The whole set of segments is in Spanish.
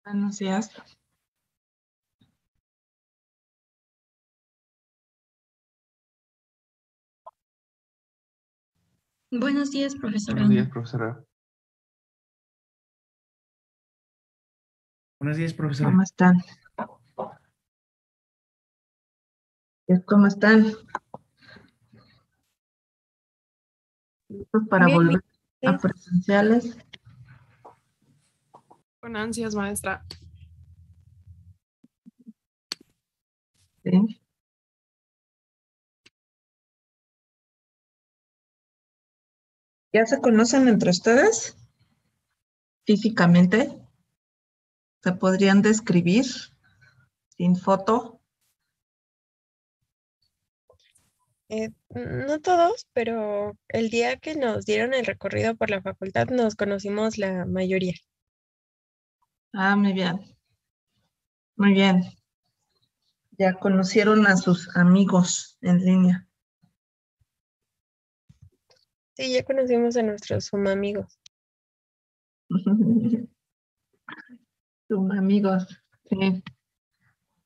Buenos días. Buenos días, profesora. Buenos días, profesora. Buenos días, profesora. ¿Cómo están? ¿Cómo están? ¿Listos para Bien, volver a bien. presenciales? Con ansias, maestra. Sí. ¿Ya se conocen entre ustedes? Físicamente. ¿Se podrían describir sin foto? No todos, pero el día que nos dieron el recorrido por la facultad nos conocimos la mayoría. Ah, muy bien. Muy bien. Ya conocieron a sus amigos en línea. Sí, ya conocimos a nuestros amigos. Sus amigos, sí.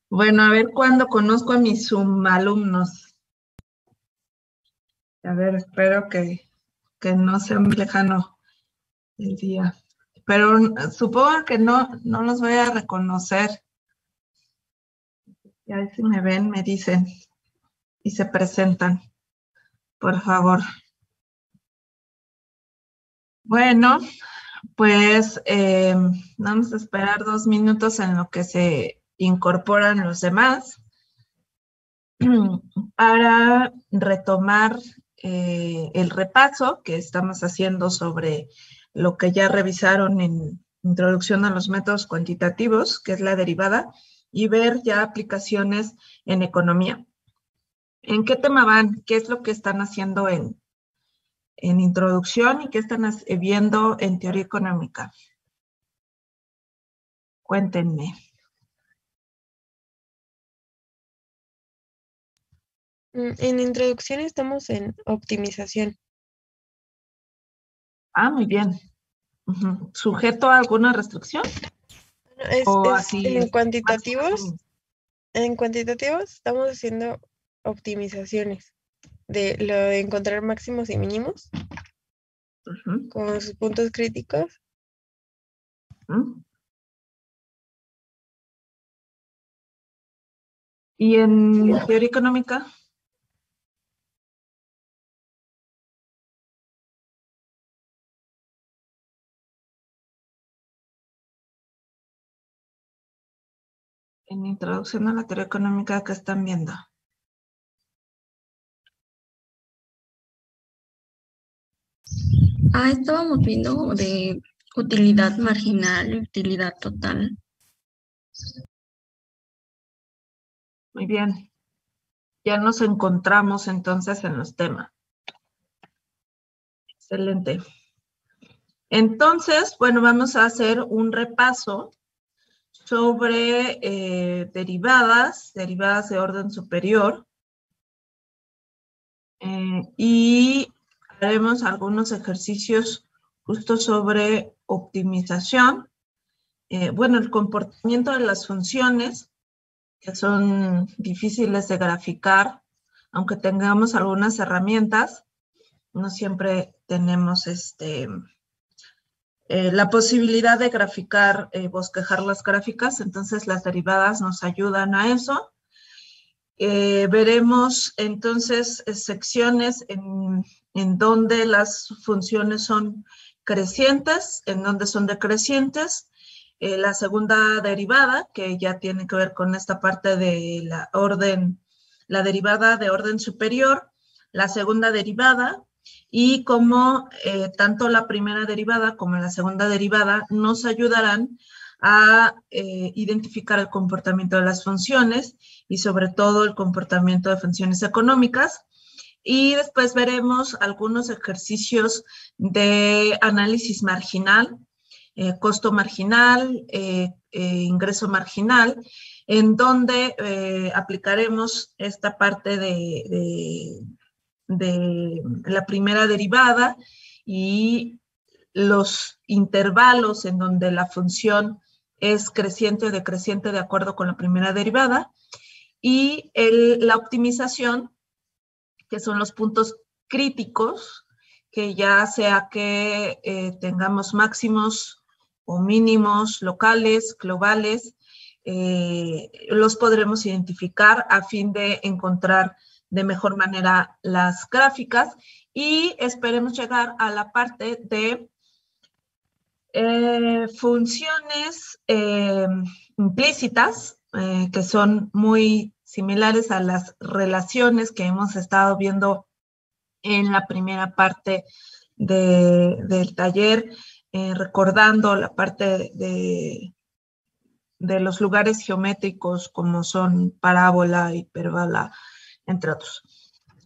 Bueno, a ver cuándo conozco a mis alumnos. A ver, espero que no sea muy lejano el día. Pero supongo que no los voy a reconocer. Y ahí si me ven, me dicen y se presentan, por favor. Bueno, pues vamos a esperar 2 minutos en lo que se incorporan los demás para retomar el repaso que estamos haciendo sobre lo que ya revisaron en Introducción a los métodos cuantitativos, que es la derivada, y ver ya aplicaciones en economía. ¿En qué tema van? ¿Qué es lo que están haciendo en introducción y qué están viendo en teoría económica? Cuéntenme. En introducción estamos en optimización. Ah, muy bien. ¿Sujeto a alguna restricción? ¿O así En cuantitativos. máximo? En cuantitativos estamos haciendo optimizaciones de lo de encontrar máximos y mínimos con sus puntos críticos. ¿Y en teoría económica? En introducción a la teoría económica, ¿qué están viendo? Estábamos viendo de utilidad marginal y utilidad total. Muy bien. Ya nos encontramos entonces en los temas. Excelente. Entonces, bueno, vamos a hacer un repaso sobre derivadas de orden superior. Y haremos algunos ejercicios justo sobre optimización. Bueno, el comportamiento de las funciones, que son difíciles de graficar, aunque tengamos algunas herramientas, no siempre tenemos la posibilidad de graficar, bosquejar las gráficas, entonces las derivadas nos ayudan a eso. Veremos entonces secciones en donde las funciones son crecientes, en donde son decrecientes. La segunda derivada, que ya tiene que ver con esta parte de la derivada de orden superior, la segunda derivada, y cómo tanto la primera derivada como la segunda derivada nos ayudarán a identificar el comportamiento de las funciones y sobre todo el comportamiento de funciones económicas. Y después veremos algunos ejercicios de análisis marginal, costo marginal, ingreso marginal, en donde aplicaremos esta parte de la primera derivada y los intervalos en donde la función es creciente o decreciente de acuerdo con la primera derivada. Y la optimización, que son los puntos críticos, que ya sea que tengamos máximos o mínimos locales, globales, los podremos identificar a fin de encontrar de mejor manera las gráficas y esperemos llegar a la parte de funciones implícitas, que son muy similares a las relaciones que hemos estado viendo en la primera parte del taller, recordando la parte de los lugares geométricos como son parábola, hiperbola, entre otros.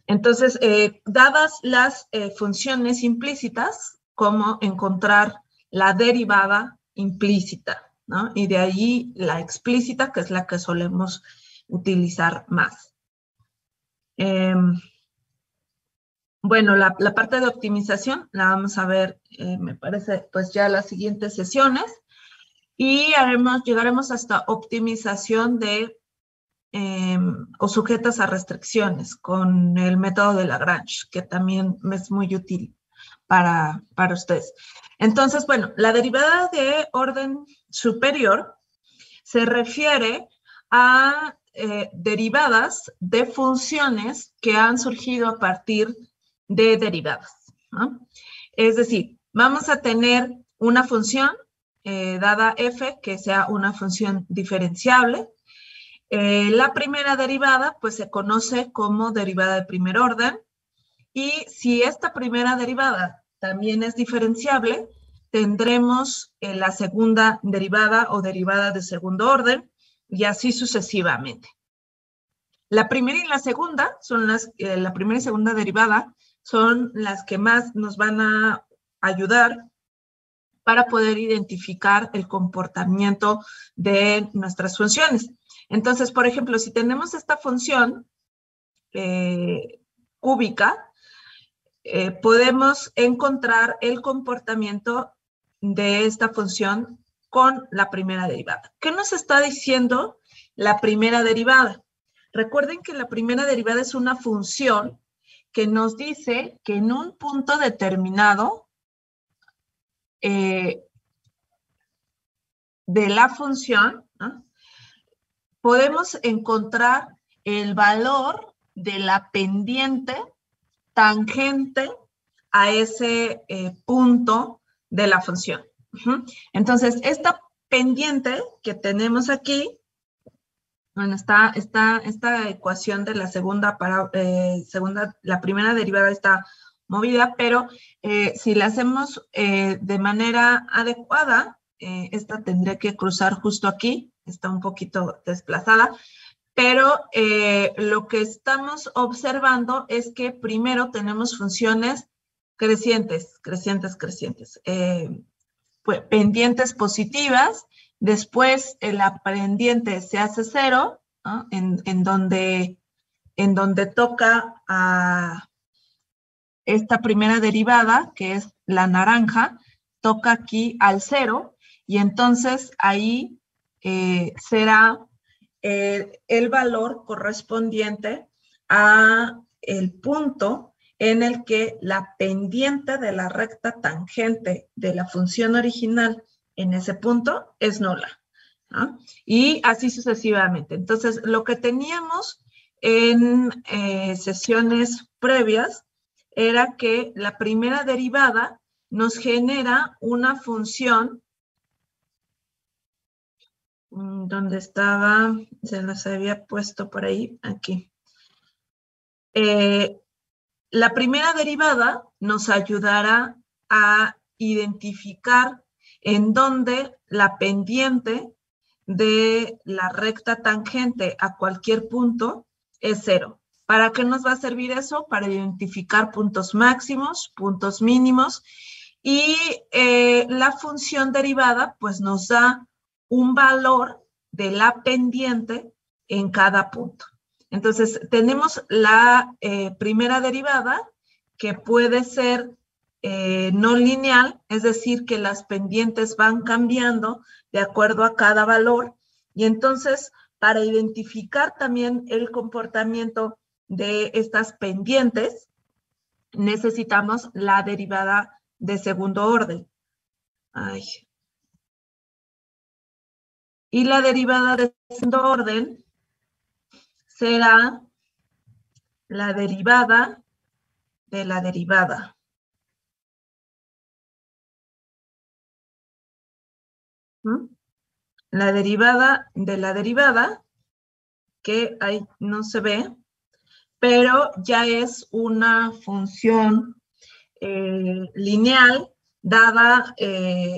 Entonces, dadas las funciones implícitas, como encontrar la derivada implícita, ¿no? Y de ahí la explícita, que es la que solemos utilizar más. Bueno, la parte de optimización la vamos a ver, me parece, pues ya las siguientes sesiones. Y llegaremos hasta optimización de o sujetas a restricciones con el método de Lagrange, que también es muy útil para ustedes. Entonces, bueno, la derivada de orden superior se refiere a derivadas de funciones que han surgido a partir de derivadas, ¿no? Es decir, vamos a tener una función dada f, que sea una función diferenciable. La primera derivada, pues se conoce como derivada de primer orden. Y si esta primera derivada también es diferenciable, tendremos la segunda derivada o derivada de segundo orden, y así sucesivamente. La primera y la segunda son la primera y segunda derivada son las que más nos van a ayudar para poder identificar el comportamiento de nuestras funciones. Entonces, por ejemplo, si tenemos esta función cúbica, podemos encontrar el comportamiento de esta función con la primera derivada. ¿Qué nos está diciendo la primera derivada? Recuerden que la primera derivada es una función que nos dice que en un punto determinado de la función, ¿no?, podemos encontrar el valor de la pendiente tangente a ese punto de la función. Entonces, esta pendiente que tenemos aquí, bueno, está esta ecuación de la la primera derivada está movida, pero si la hacemos de manera adecuada, esta tendría que cruzar justo aquí, está un poquito desplazada, pero lo que estamos observando es que primero tenemos funciones crecientes, pues, pendientes positivas. Después la pendiente se hace cero, ¿no?, en donde toca a esta primera derivada, que es la naranja, toca aquí al cero, y entonces ahí será el valor correspondiente a el punto en el que la pendiente de la recta tangente de la función original en ese punto es nula, ¿no? Y así sucesivamente. Entonces, lo que teníamos en sesiones previas era que la primera derivada nos genera una función donde estaba, se las había puesto por ahí, aquí. La primera derivada nos ayudará a identificar en dónde la pendiente de la recta tangente a cualquier punto es cero. ¿Para qué nos va a servir eso? Para identificar puntos máximos, puntos mínimos, y la función derivada pues nos da un valor de la pendiente en cada punto. Entonces, tenemos la primera derivada, que puede ser no lineal, es decir, que las pendientes van cambiando de acuerdo a cada valor, y entonces para identificar también el comportamiento de estas pendientes, necesitamos la derivada de segundo orden. Ay. Y la derivada de segundo orden será la derivada de la derivada. La derivada de la derivada, que ahí no se ve, pero ya es una función lineal, dada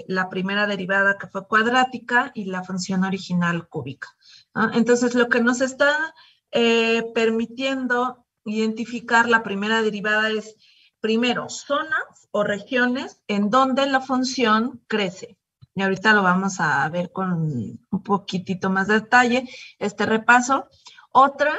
la primera derivada que fue cuadrática y la función original cúbica, ¿no? Entonces, lo que nos está permitiendo identificar la primera derivada es, primero, zonas o regiones en donde la función crece. Y ahorita lo vamos a ver con un poquitito más de detalle, este repaso. Otra,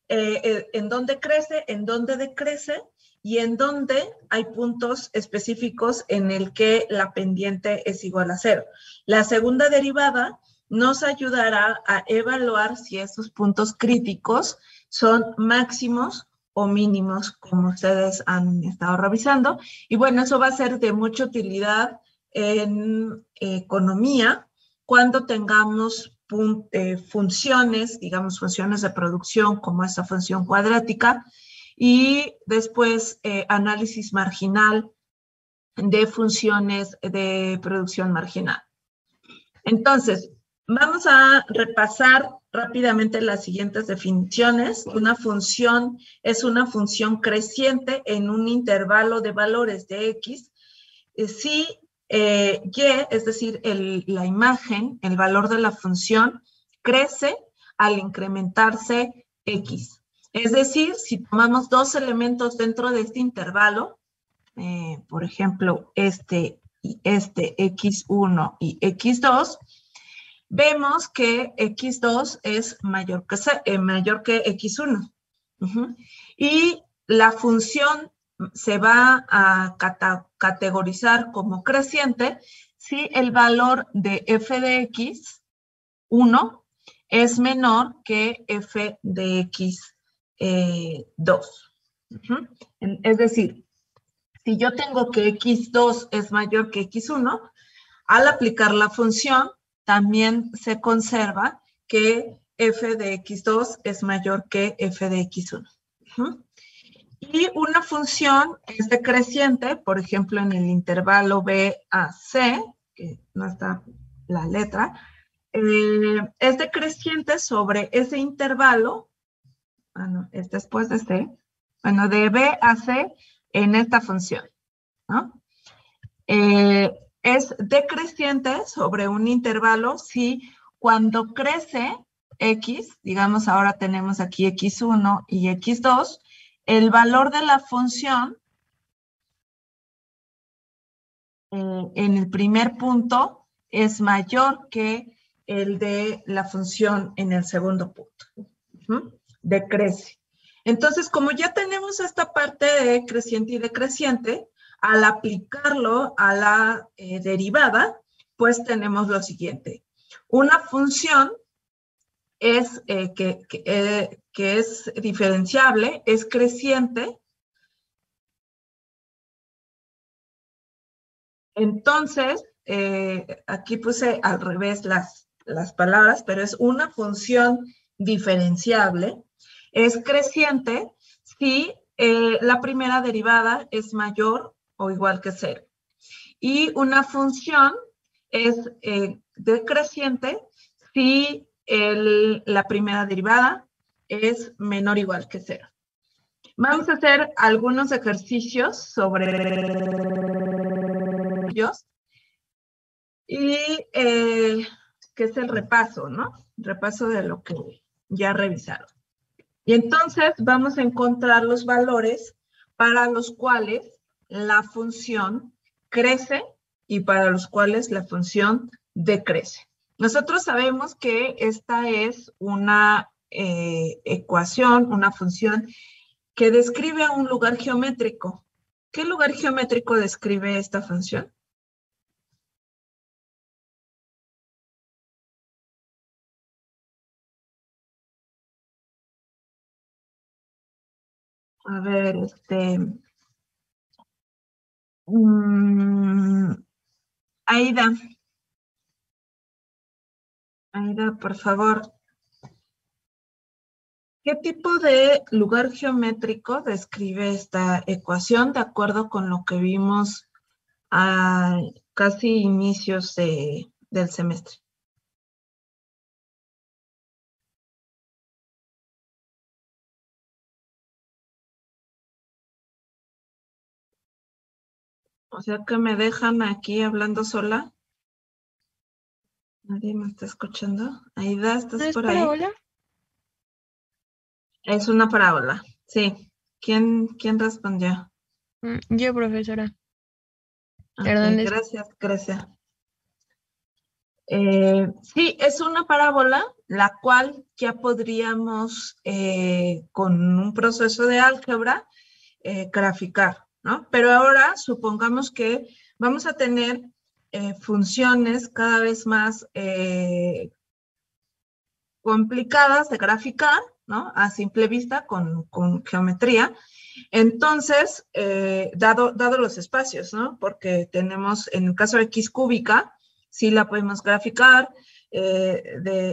en dónde crece, en dónde decrece, y en donde hay puntos específicos en el que la pendiente es igual a 0. La segunda derivada nos ayudará a evaluar si esos puntos críticos son máximos o mínimos, como ustedes han estado revisando. Y bueno, eso va a ser de mucha utilidad en economía cuando tengamos funciones, digamos funciones de producción como esta función cuadrática, y después análisis marginal de funciones de producción marginal. Entonces, vamos a repasar rápidamente las siguientes definiciones. Una función es una función creciente en un intervalo de valores de X si Y, es decir, la imagen, el valor de la función, crece al incrementarse X. Es decir, si tomamos dos elementos dentro de este intervalo, por ejemplo, este y este, X1 y X2, vemos que X2 es mayor que X1. Y la función se va a categorizar como creciente si el valor de f de x1 es menor que f de x2. Es decir, si yo tengo que x2 es mayor que x1, al aplicar la función también se conserva que f de x2 es mayor que f de x1. Y una función es decreciente, por ejemplo, en el intervalo B a C, que no está la letra, es decreciente sobre ese intervalo, es después de C, de B a C en esta función, ¿no? Es decreciente sobre un intervalo si cuando crece X, digamos ahora tenemos aquí X1 y X2, el valor de la función en el primer punto es mayor que el de la función en el segundo punto. Decrece. Entonces, como ya tenemos esta parte de creciente y decreciente, al aplicarlo a la derivada, pues tenemos lo siguiente. Una función es que es diferenciable, es creciente. Entonces, aquí puse al revés las palabras, pero es una función diferenciable. Es creciente si la primera derivada es mayor o igual que 0. Y una función es decreciente si la primera derivada es menor o igual que 0. Vamos a hacer algunos ejercicios sobre ellos. Y que es el repaso, ¿no? Repaso de lo que ya revisaron. Y entonces vamos a encontrar los valores para los cuales la función crece y para los cuales la función decrece. Nosotros sabemos que esta es una ecuación, una función que describe un lugar geométrico, ¿Qué lugar geométrico describe esta función? A ver, Aida. Aida, por favor. ¿Qué tipo de lugar geométrico describe esta ecuación de acuerdo con lo que vimos a casi inicios del semestre? O sea que me dejan aquí hablando sola. ¿Nadie me está escuchando? Aida, ¿estás ¿No es por ahí? parábola? Es una parábola, sí. ¿Quién respondió? Yo, profesora. Ok, Hernández. gracias, Grecia. Sí, es una parábola, la cual ya podríamos, con un proceso de álgebra, graficar, ¿no? Pero ahora supongamos que vamos a tener funciones cada vez más complicadas de graficar, ¿no? A simple vista, con geometría. Entonces, dado los espacios, ¿no? Porque tenemos, en el caso de X cúbica, sí la podemos graficar,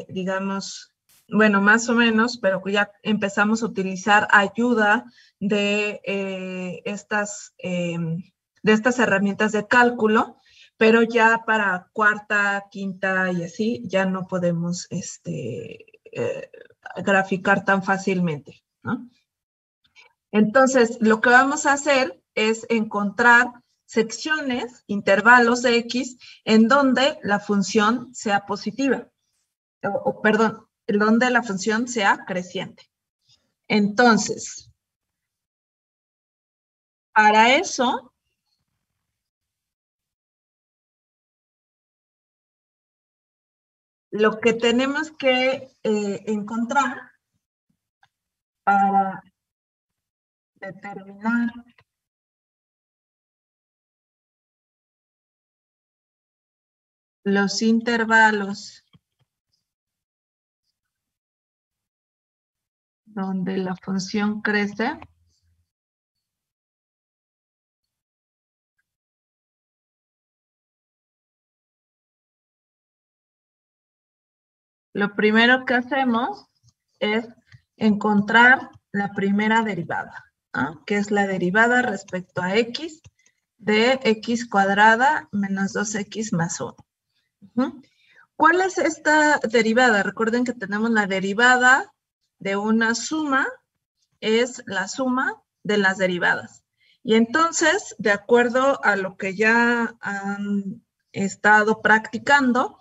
digamos, bueno, más o menos, pero ya empezamos a utilizar ayuda de estas herramientas de cálculo, pero ya para cuarta, quinta y así, ya no podemos graficar tan fácilmente, ¿no? Entonces, lo que vamos a hacer es encontrar secciones, intervalos de X, en donde la función sea positiva, perdón, en donde la función sea creciente. Entonces, para eso, lo que tenemos que encontrar para determinar los intervalos donde la función crece, lo primero que hacemos es encontrar la primera derivada, ¿no? Que es la derivada respecto a x de x cuadrada menos 2x más 1. ¿Cuál es esta derivada? Recuerden que tenemos la derivada de una suma, es la suma de las derivadas. Y entonces, de acuerdo a lo que ya han estado practicando,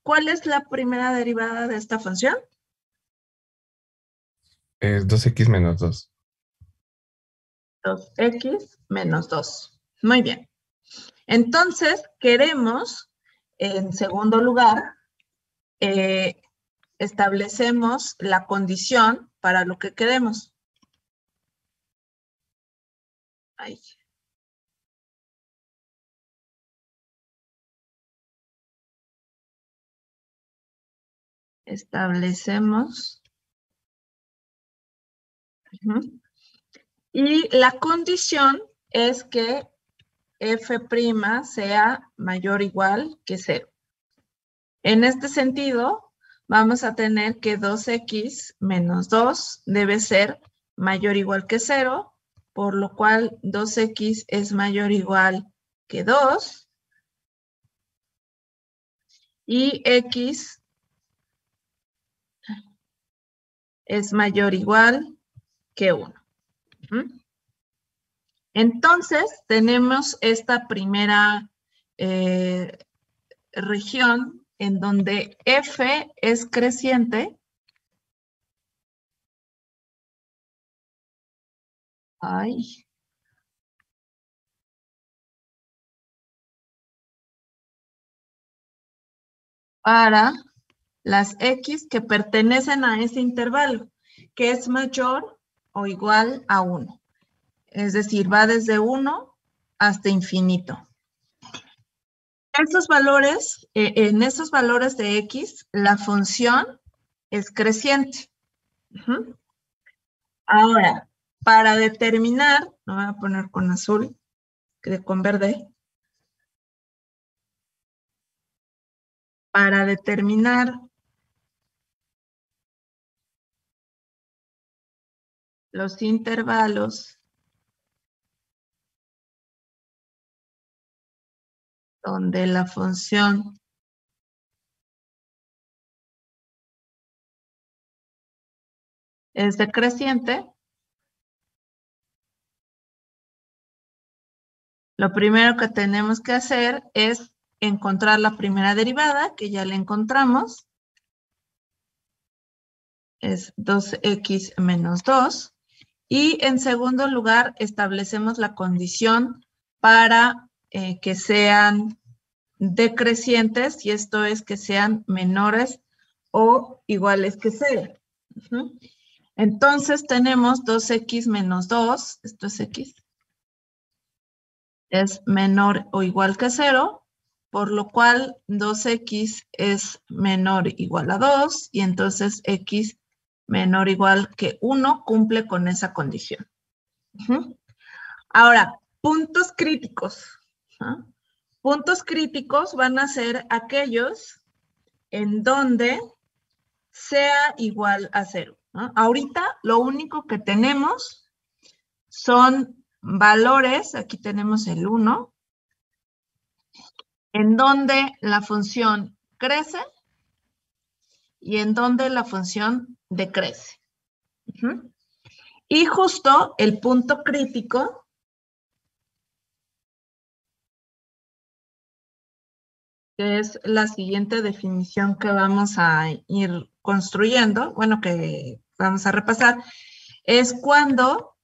¿cuál es la primera derivada de esta función? Es 2x menos 2. 2x menos 2. Muy bien. Entonces, queremos, en segundo lugar, establecemos la condición para lo que queremos. Ahí. Establecemos. Y la condición es que f' sea mayor o igual que 0. En este sentido, vamos a tener que 2x menos 2 debe ser mayor o igual que 0, por lo cual 2x es mayor o igual que 2 y x es mayor o igual que 1. Entonces, tenemos esta primera región en donde f es creciente. Ay. Para las x que pertenecen a ese intervalo, que es mayor o igual a 1. Es decir, va desde 1 hasta infinito. Esos valores, en esos valores de x, la función es creciente. Ahora, para determinar, lo voy a poner con azul, con verde. Para determinar los intervalos donde la función es decreciente, lo primero que tenemos que hacer es encontrar la primera derivada, que ya la encontramos. Es 2x menos 2. Y en segundo lugar, establecemos la condición para que sean decrecientes, y esto es que sean menores o iguales que 0. Entonces tenemos 2x menos 2, esto es x, es menor o igual que 0, por lo cual 2x es menor o igual a 2, y entonces x menor o igual que 1 cumple con esa condición. Ahora, puntos críticos. Puntos críticos van a ser aquellos en donde sea igual a 0. Ahorita lo único que tenemos son valores, aquí tenemos el 1, en donde la función crece y en donde la función decrece. Y justo el punto crítico que es la siguiente definición que vamos a ir construyendo, bueno, que vamos a repasar, es cuando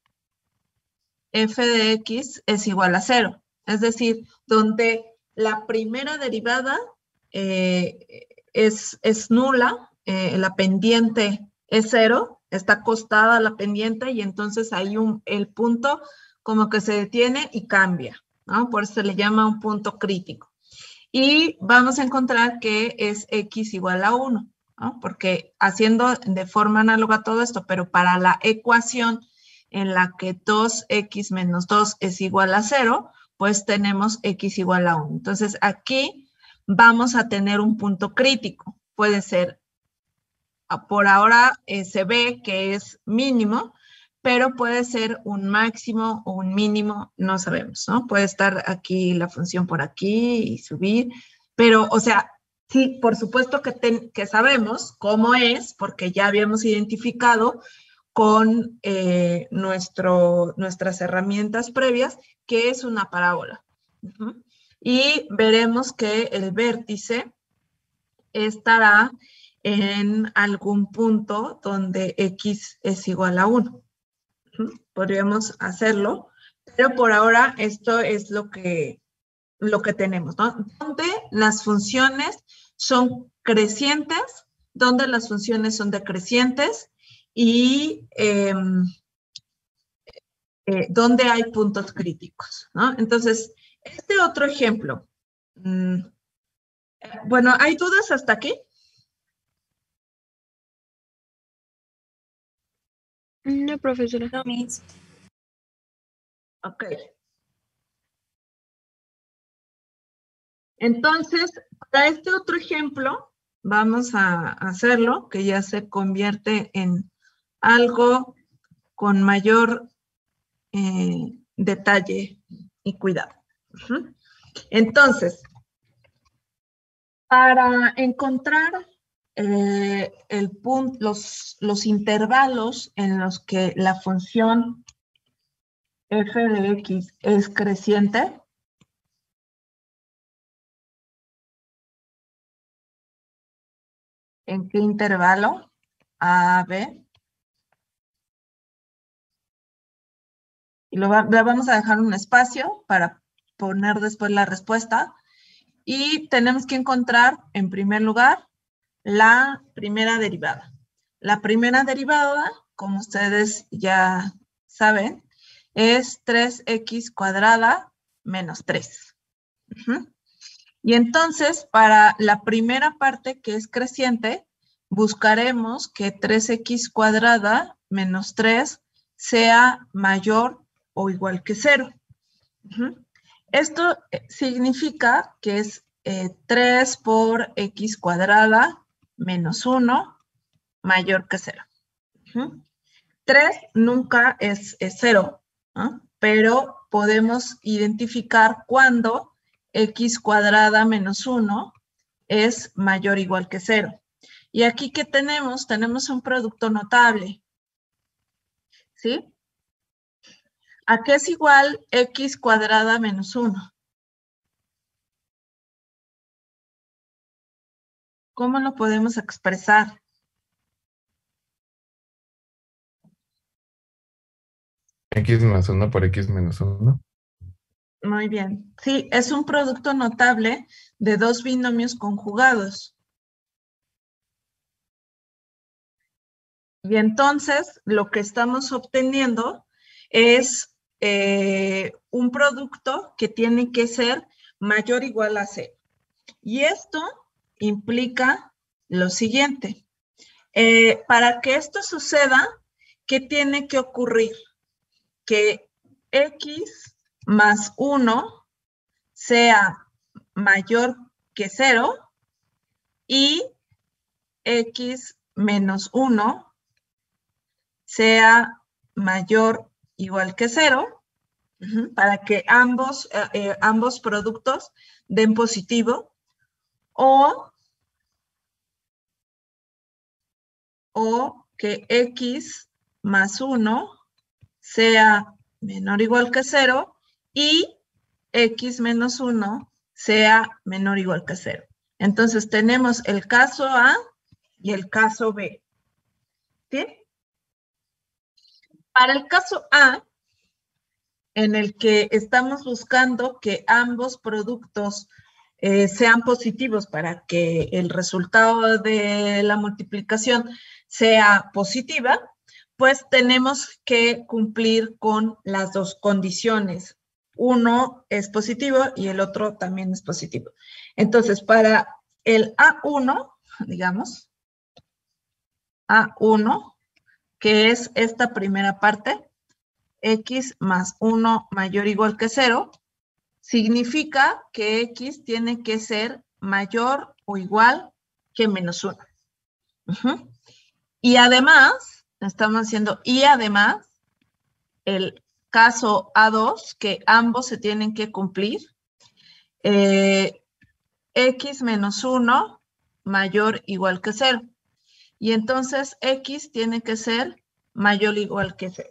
f de x es igual a 0. Es decir, donde la primera derivada es nula, la pendiente es 0, está acostada la pendiente, y entonces ahí el punto como que se detiene y cambia, ¿no? Por eso se le llama un punto crítico. Y vamos a encontrar que es x igual a 1, ¿no? Porque haciendo de forma análoga todo esto, pero para la ecuación en la que 2x menos 2 es igual a 0, pues tenemos x igual a 1. Entonces aquí vamos a tener un punto crítico. Puede ser, por ahora se ve que es mínimo, pero puede ser un máximo o un mínimo, no sabemos, ¿no? Puede estar aquí la función por aquí y subir, pero, o sea, sí, por supuesto que sabemos cómo es, porque ya habíamos identificado con nuestras herramientas previas, que es una parábola. Y veremos que el vértice estará en algún punto donde x es igual a 1. Podríamos hacerlo, pero por ahora esto es lo que tenemos, ¿no? Donde las funciones son crecientes, donde las funciones son decrecientes, y donde hay puntos críticos, ¿no? Entonces, este otro ejemplo. Bueno, ¿hay dudas hasta aquí? No, profesora. No, Miss. Ok. Entonces, para este otro ejemplo, vamos a hacerlo, que ya se convierte en algo con mayor detalle y cuidado. Entonces, para encontrar los intervalos en los que la función f de x es creciente, ¿en qué intervalo? A, B. Y le vamos a dejar un espacio para poner después la respuesta. Y tenemos que encontrar, en primer lugar, la primera derivada. La primera derivada, como ustedes ya saben, es 3x cuadrada menos 3. Y entonces, para la primera parte que es creciente, buscaremos que 3x cuadrada menos 3 sea mayor o igual que 0. Esto significa que es 3 por x cuadrada menos 1 mayor que 0. 3 nunca es 0, ¿no? Pero podemos identificar cuando x cuadrada menos 1 es mayor o igual que 0. Y aquí, ¿qué tenemos? Tenemos un producto notable, ¿sí? ¿A qué es igual x cuadrada menos 1? ¿Cómo lo podemos expresar? X más 1 por X menos 1. Muy bien. Sí, es un producto notable de dos binomios conjugados. Y entonces, lo que estamos obteniendo es un producto que tiene que ser mayor o igual a 0. Y esto implica lo siguiente. Para que esto suceda, ¿qué tiene que ocurrir? Que x más 1 sea mayor que 0 y x menos 1 sea mayor o igual que 0, para que ambos productos den positivo, o que x más 1 sea menor o igual que 0 y x menos 1 sea menor o igual que 0. Entonces tenemos el caso A y el caso B. ¿Sí? Para el caso A, en el que estamos buscando que ambos productos sean positivos para que el resultado de la multiplicación sea positiva, pues tenemos que cumplir con las dos condiciones. Uno es positivo y el otro también es positivo. Entonces, para el A1, digamos, A1, que es esta primera parte, x más 1 mayor o igual que 0, significa que x tiene que ser mayor o igual que menos 1. Y además, estamos haciendo, y además, el caso A2, que ambos se tienen que cumplir, x menos 1 mayor o igual que 0. Y entonces x tiene que ser mayor o igual que 0.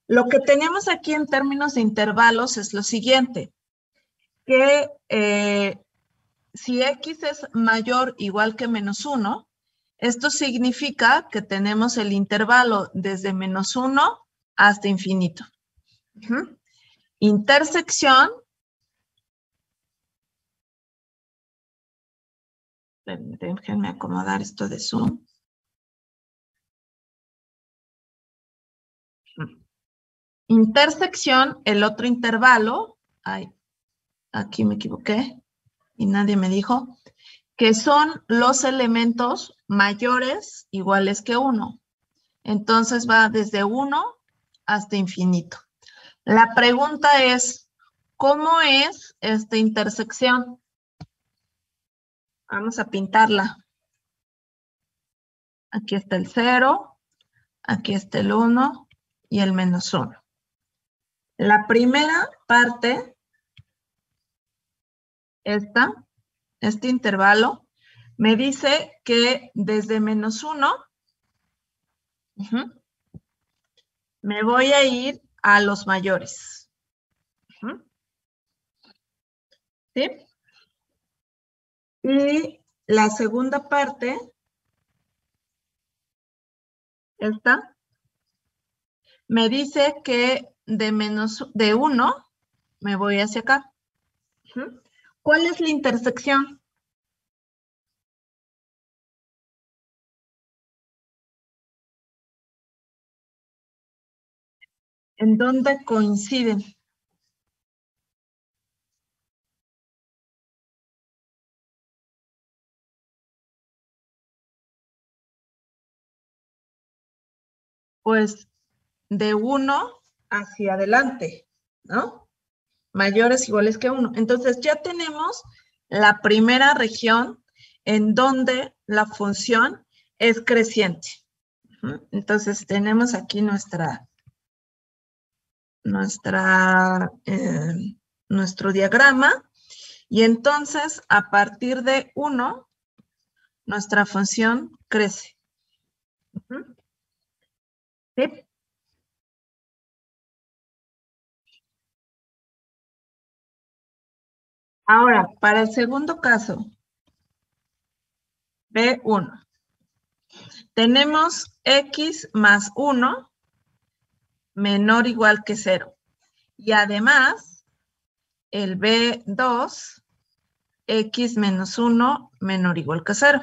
Lo que tenemos aquí en términos de intervalos es lo siguiente, que si x es mayor o igual que menos 1, esto significa que tenemos el intervalo desde menos 1 hasta infinito. Intersección, déjenme acomodar esto de Zoom. Intersección, el otro intervalo, ay, aquí me equivoqué y nadie me dijo, que son los elementos mayores iguales que 1. Entonces va desde 1 hasta infinito. La pregunta es, ¿cómo es esta intersección? Vamos a pintarla. Aquí está el 0, aquí está el 1 y el menos 1. La primera parte, este intervalo, me dice que desde menos 1 me voy a ir a los mayores. ¿Sí? Y la segunda parte, esta, me dice que de 1 me voy hacia acá. ¿Cuál es la intersección? ¿En dónde coinciden? pues de 1 hacia adelante, ¿no? Mayores o iguales que 1. Entonces ya tenemos la primera región en donde la función es creciente. Entonces tenemos aquí nuestro diagrama, y entonces a partir de 1 nuestra función crece. ¿Sí? Ahora, para el segundo caso, B1, tenemos x más 1 menor o igual que 0. Y además, el B2, x menos 1 menor o igual que 0.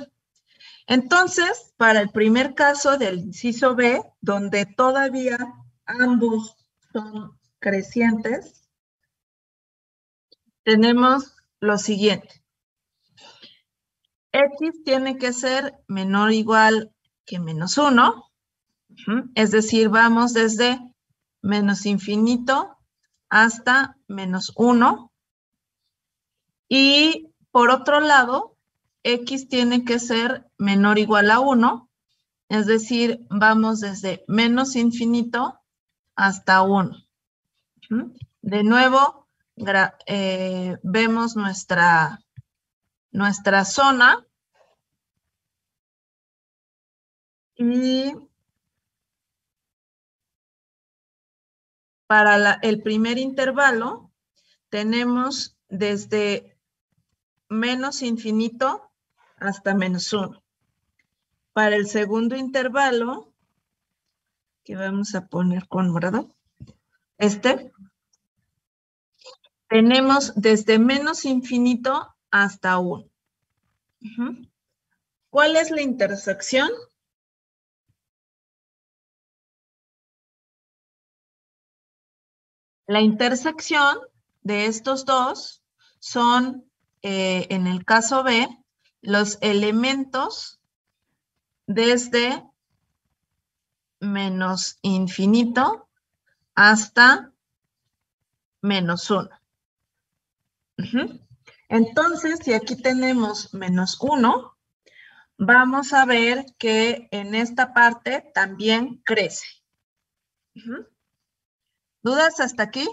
Entonces, para el primer caso del inciso B, donde todavía ambos son crecientes, tenemos lo siguiente. X tiene que ser menor o igual que menos 1. Es decir, vamos desde menos infinito hasta menos 1. Y por otro lado, X tiene que ser menor o igual a 1. Es decir, vamos desde menos infinito hasta 1. De nuevo, vemos nuestra zona. Y para el primer intervalo, tenemos desde menos infinito hasta menos 1. Para el segundo intervalo, que vamos a poner con morado, tenemos desde menos infinito hasta 1. ¿Cuál es la intersección? La intersección de estos dos son, en el caso B, los elementos desde menos infinito hasta menos 1. Entonces, si aquí tenemos menos 1, vamos a ver que en esta parte también crece. ¿Dudas hasta aquí?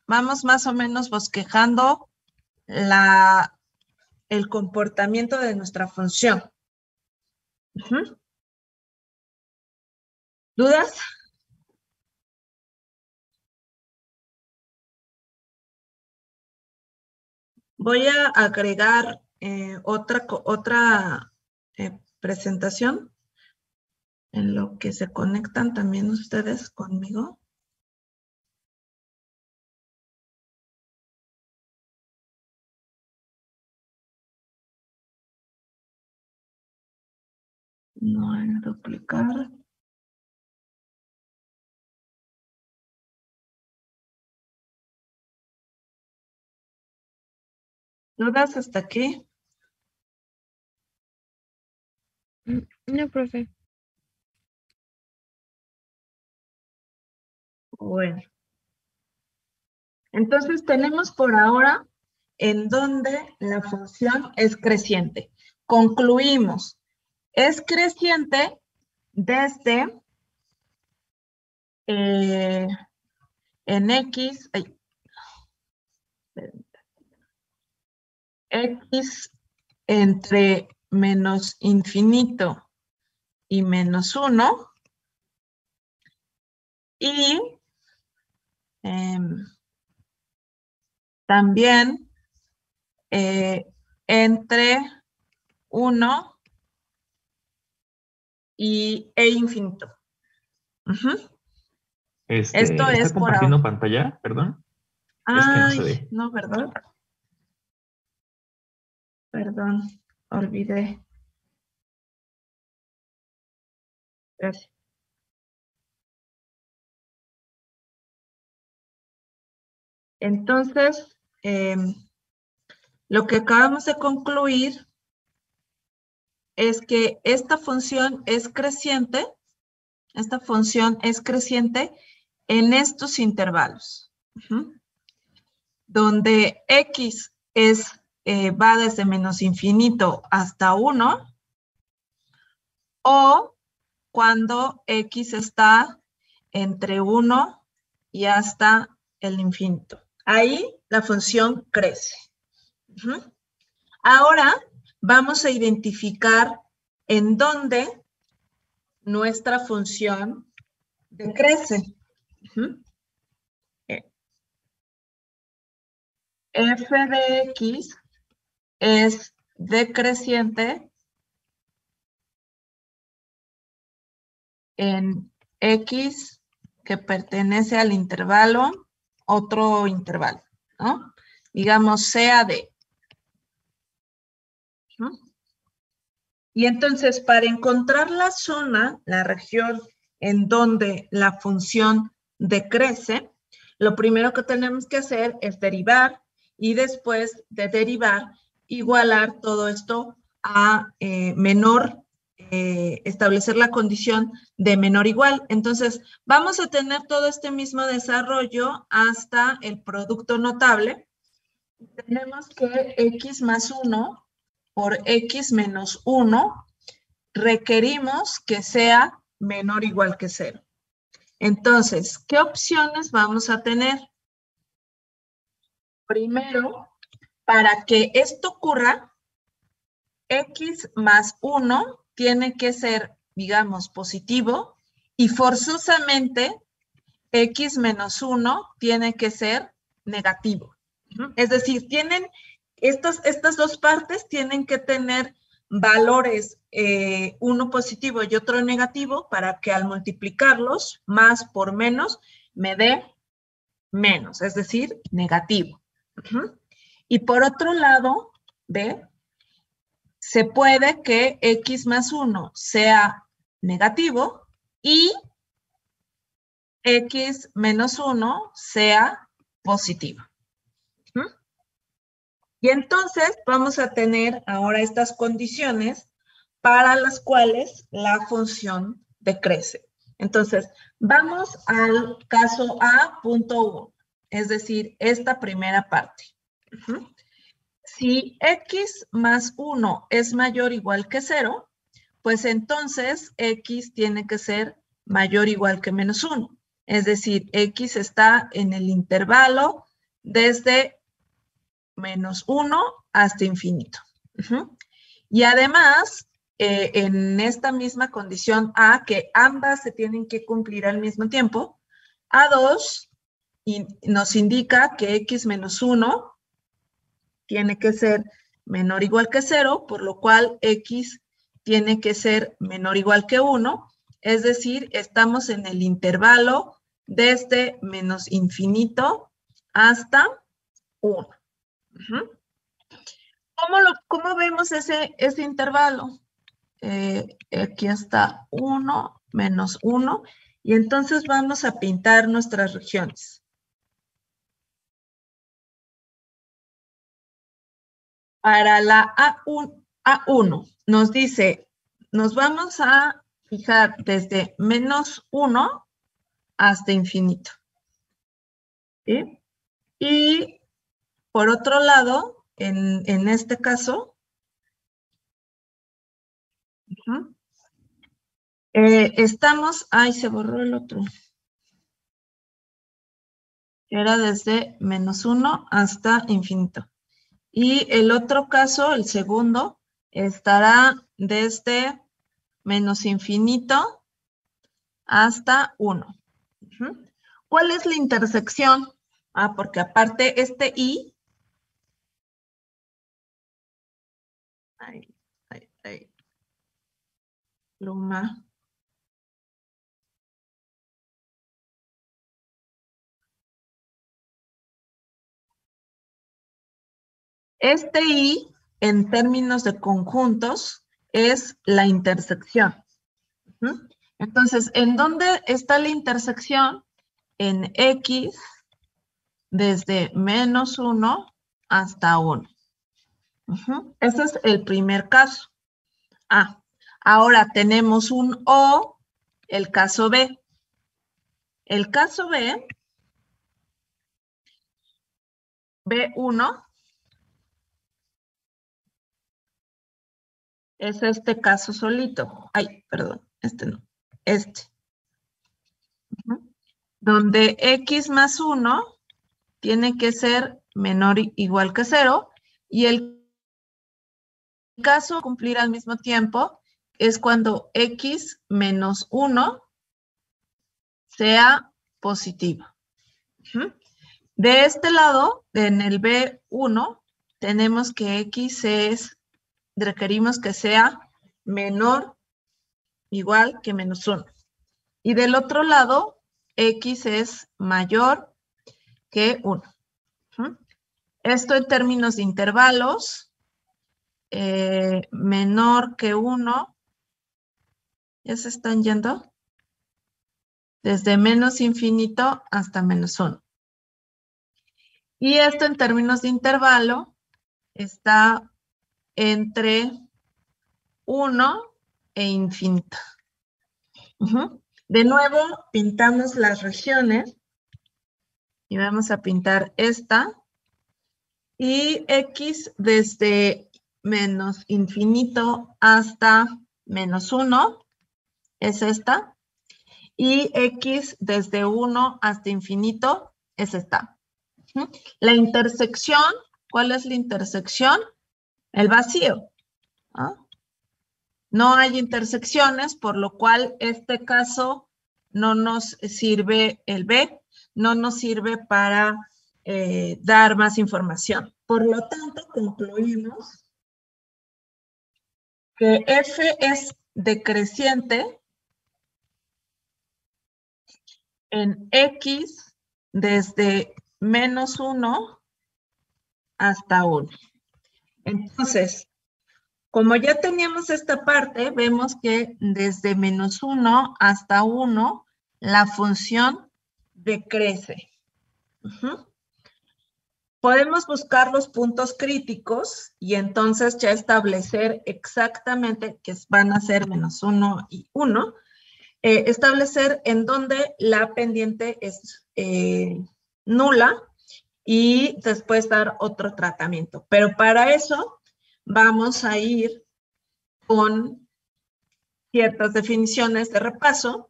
Vamos más o menos bosquejando el comportamiento de nuestra función. ¿Dudas? Voy a agregar otra presentación en lo que se conectan también ustedes conmigo. No hay duplicar. ¿Dudas hasta aquí? No, profe. Bueno. Entonces tenemos por ahora en donde la función es creciente. Concluimos. Es creciente desde en X, X entre menos infinito y menos 1, y también entre 1 e infinito. Esto ¿Está es por compartiendo ahora. pantalla? Perdón. Ay, Es que no se ve. no, ¿verdad? Perdón, olvidé. Gracias. Entonces, lo que acabamos de concluir es que esta función es creciente, Esta función es creciente en estos intervalos, donde x va desde menos infinito hasta 1, o cuando x está entre 1 y hasta el infinito. Ahí la función crece. Ahora vamos a identificar en dónde nuestra función decrece. F de x es decreciente en x que pertenece al intervalo, otro intervalo, ¿no? Digamos sea de. Y entonces, para encontrar la zona, la región en donde la función decrece, lo primero que tenemos que hacer es derivar, y después de derivar, igualar todo esto a establecer la condición de menor o igual. Entonces, vamos a tener todo este mismo desarrollo hasta el producto notable. Tenemos que x más 1 por x menos 1 requerimos que sea menor o igual que 0. Entonces, ¿qué opciones vamos a tener? Primero, para que esto ocurra, x más 1 tiene que ser, digamos, positivo, y forzosamente x menos 1 tiene que ser negativo. Es decir, estas dos partes tienen que tener valores, uno positivo y otro negativo, para que al multiplicarlos, más por menos, me dé menos, es decir, negativo. Y por otro lado, ¿ve? Se puede que x más 1 sea negativo y x menos 1 sea positivo. Y entonces vamos a tener ahora estas condiciones para las cuales la función decrece. Entonces, vamos al caso A.1, es decir, esta primera parte. Si x más 1 es mayor o igual que 0, pues entonces x tiene que ser mayor o igual que menos 1. Es decir, x está en el intervalo desde menos 1 hasta infinito. Y además, en esta misma condición A, que ambas se tienen que cumplir al mismo tiempo, A2 nos indica que x menos 1 tiene que ser menor o igual que 0, por lo cual x tiene que ser menor o igual que 1, es decir, estamos en el intervalo desde menos infinito hasta 1. ¿Cómo vemos ese intervalo? Aquí está 1 menos 1, y entonces vamos a pintar nuestras regiones. Para la A1 nos dice, nos vamos a fijar desde menos 1 hasta infinito. ¿Sí? Y por otro lado, en este caso, estamos, se borró el otro. Era desde menos 1 hasta infinito. Y el otro caso, el segundo, estará desde menos infinito hasta 1. ¿Cuál es la intersección? Porque aparte este I, pluma. Este I, en términos de conjuntos, es la intersección. Entonces, ¿en dónde está la intersección? En X desde menos 1 hasta 1. Ese es el primer caso. Ahora tenemos un O el caso B. El caso B, B1, es este caso solito. Ay, perdón, este no, este. Donde x más 1 tiene que ser menor o igual que 0, y el caso cumplir al mismo tiempo es cuando x menos 1 sea positivo. De este lado, en el B1, tenemos que x requerimos que sea menor o igual que menos 1. Y del otro lado, x es mayor que 1. Esto en términos de intervalos, menor que 1, ¿ya se están yendo? Desde menos infinito hasta menos 1. Y esto en términos de intervalo está entre 1 e infinito. De nuevo, pintamos las regiones y vamos a pintar esta. Y x desde menos infinito hasta menos 1 es esta. Y x desde 1 hasta infinito es esta. La intersección, ¿cuál es la intersección? El vacío. No hay intersecciones, por lo cual este caso no nos sirve, el B, no nos sirve para dar más información. Por lo tanto, concluimos que F es decreciente en X desde menos 1 hasta 1. Entonces, como ya teníamos esta parte, vemos que desde menos 1 hasta 1, la función decrece. Podemos buscar los puntos críticos y entonces ya establecer exactamente que van a ser menos 1 y 1. Establecer en dónde la pendiente es nula y después dar otro tratamiento. Pero para eso vamos a ir con ciertas definiciones de repaso.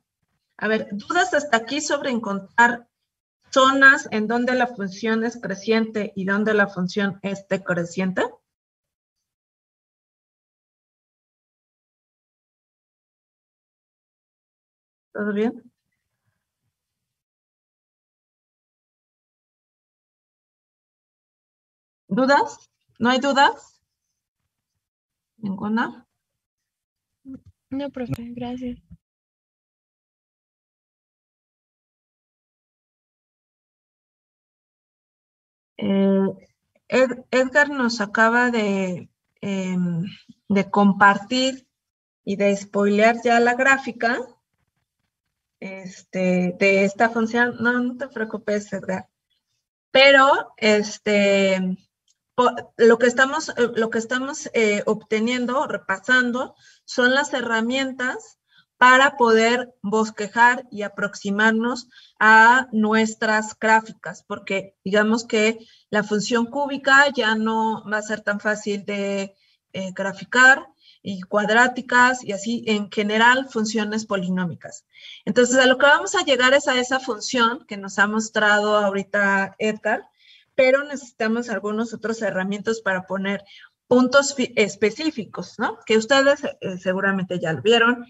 A ver, ¿dudas hasta aquí sobre encontrar zonas en donde la función es creciente y donde la función es decreciente? ¿Todo bien? ¿Dudas? ¿No hay dudas? ¿Ninguna? No, profe, gracias. Edgar nos acaba de compartir y de spoilear ya la gráfica de esta función. No te preocupes, Edgar. Pero lo que estamos obteniendo, repasando, son las herramientas para poder bosquejar y aproximarnos a nuestras gráficas, porque digamos que la función cúbica ya no va a ser tan fácil de graficar, y cuadráticas, y así en general funciones polinómicas. Entonces, a lo que vamos a llegar es a esa función que nos ha mostrado ahorita Edgar, pero necesitamos algunos otros herramientas para poner puntos específicos, ¿no? Que ustedes seguramente ya lo vieron.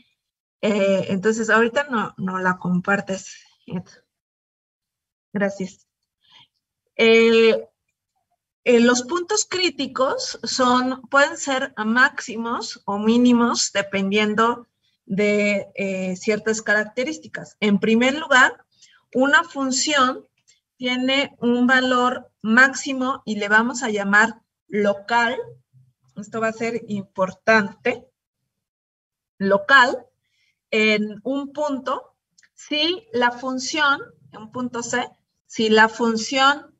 Entonces, ahorita no la compartes. Gracias. Los puntos críticos pueden ser máximos o mínimos dependiendo de ciertas características. En primer lugar, una función tiene un valor máximo y le vamos a llamar local. Esto va a ser importante. Local en un punto, si la función, en un punto C, si la función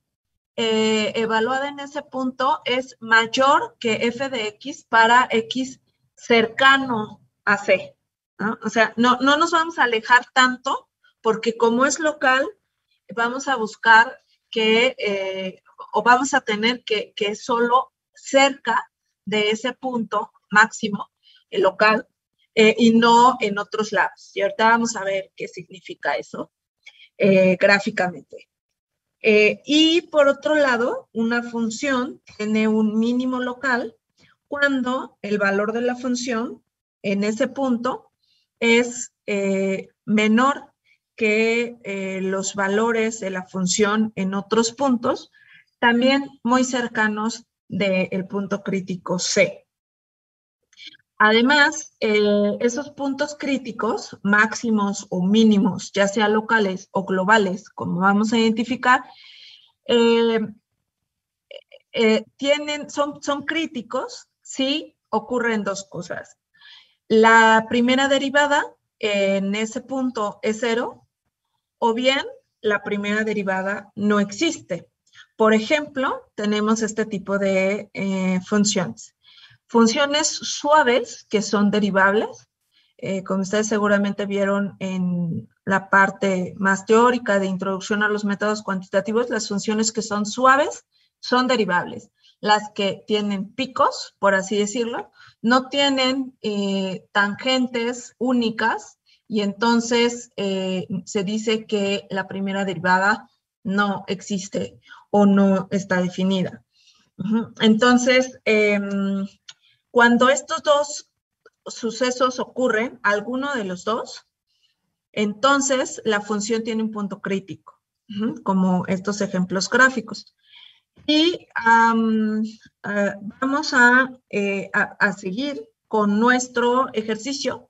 evaluada en ese punto es mayor que f de x para x cercano a C. ¿no? O sea, no nos vamos a alejar tanto porque como es local, vamos a buscar o vamos a tener que solo cerca de ese punto máximo, el local, y no en otros lados. Y ahorita vamos a ver qué significa eso gráficamente. Y por otro lado, una función tiene un mínimo local cuando el valor de la función en ese punto es menor que los valores de la función en otros puntos, también muy cercanos del punto crítico C. Además, esos puntos críticos, máximos o mínimos, ya sea locales o globales, como vamos a identificar, son críticos si ocurren dos cosas. La primera derivada en ese punto es 0, o bien la primera derivada no existe. Por ejemplo, tenemos este tipo de funciones. Funciones suaves que son derivables, como ustedes seguramente vieron en la parte más teórica de introducción a los métodos cuantitativos, las funciones que son suaves son derivables. Las que tienen picos, por así decirlo, no tienen tangentes únicas y entonces se dice que la primera derivada no existe o no está definida. Entonces, cuando estos dos sucesos ocurren, alguno de los dos, entonces la función tiene un punto crítico, como estos ejemplos gráficos. Y vamos a seguir con nuestro ejercicio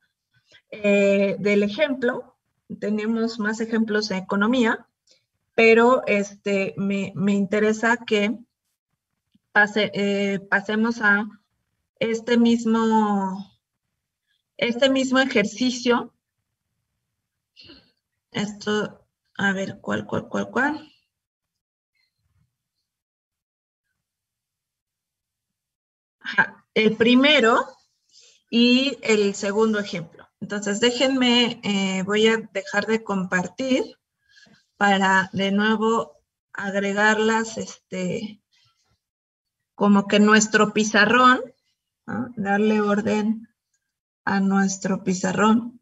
del ejemplo. Tenemos más ejemplos de economía, pero me interesa que pasemos a este mismo ejercicio. Esto, a ver, ¿cuál? Ajá, el primero y el segundo ejemplo. Entonces, déjenme, voy a dejar de compartir para de nuevo agregarlas, como que nuestro pizarrón, ¿no? Darle orden a nuestro pizarrón.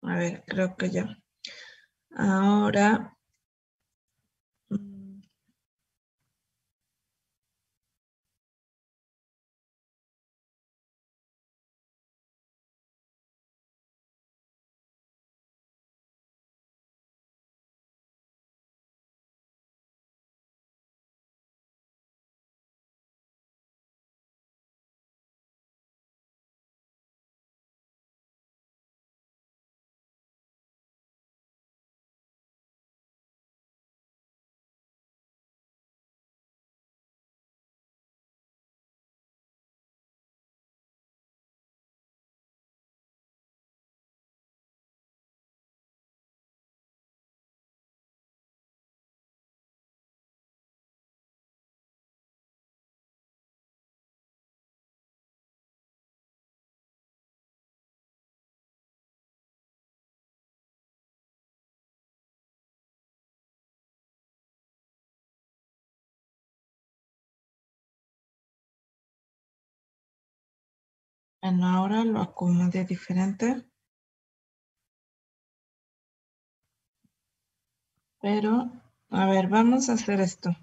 A ver, creo que ya. Ahora. Bueno, ahora lo acomodé diferente. Pero, a ver, vamos a hacer esto.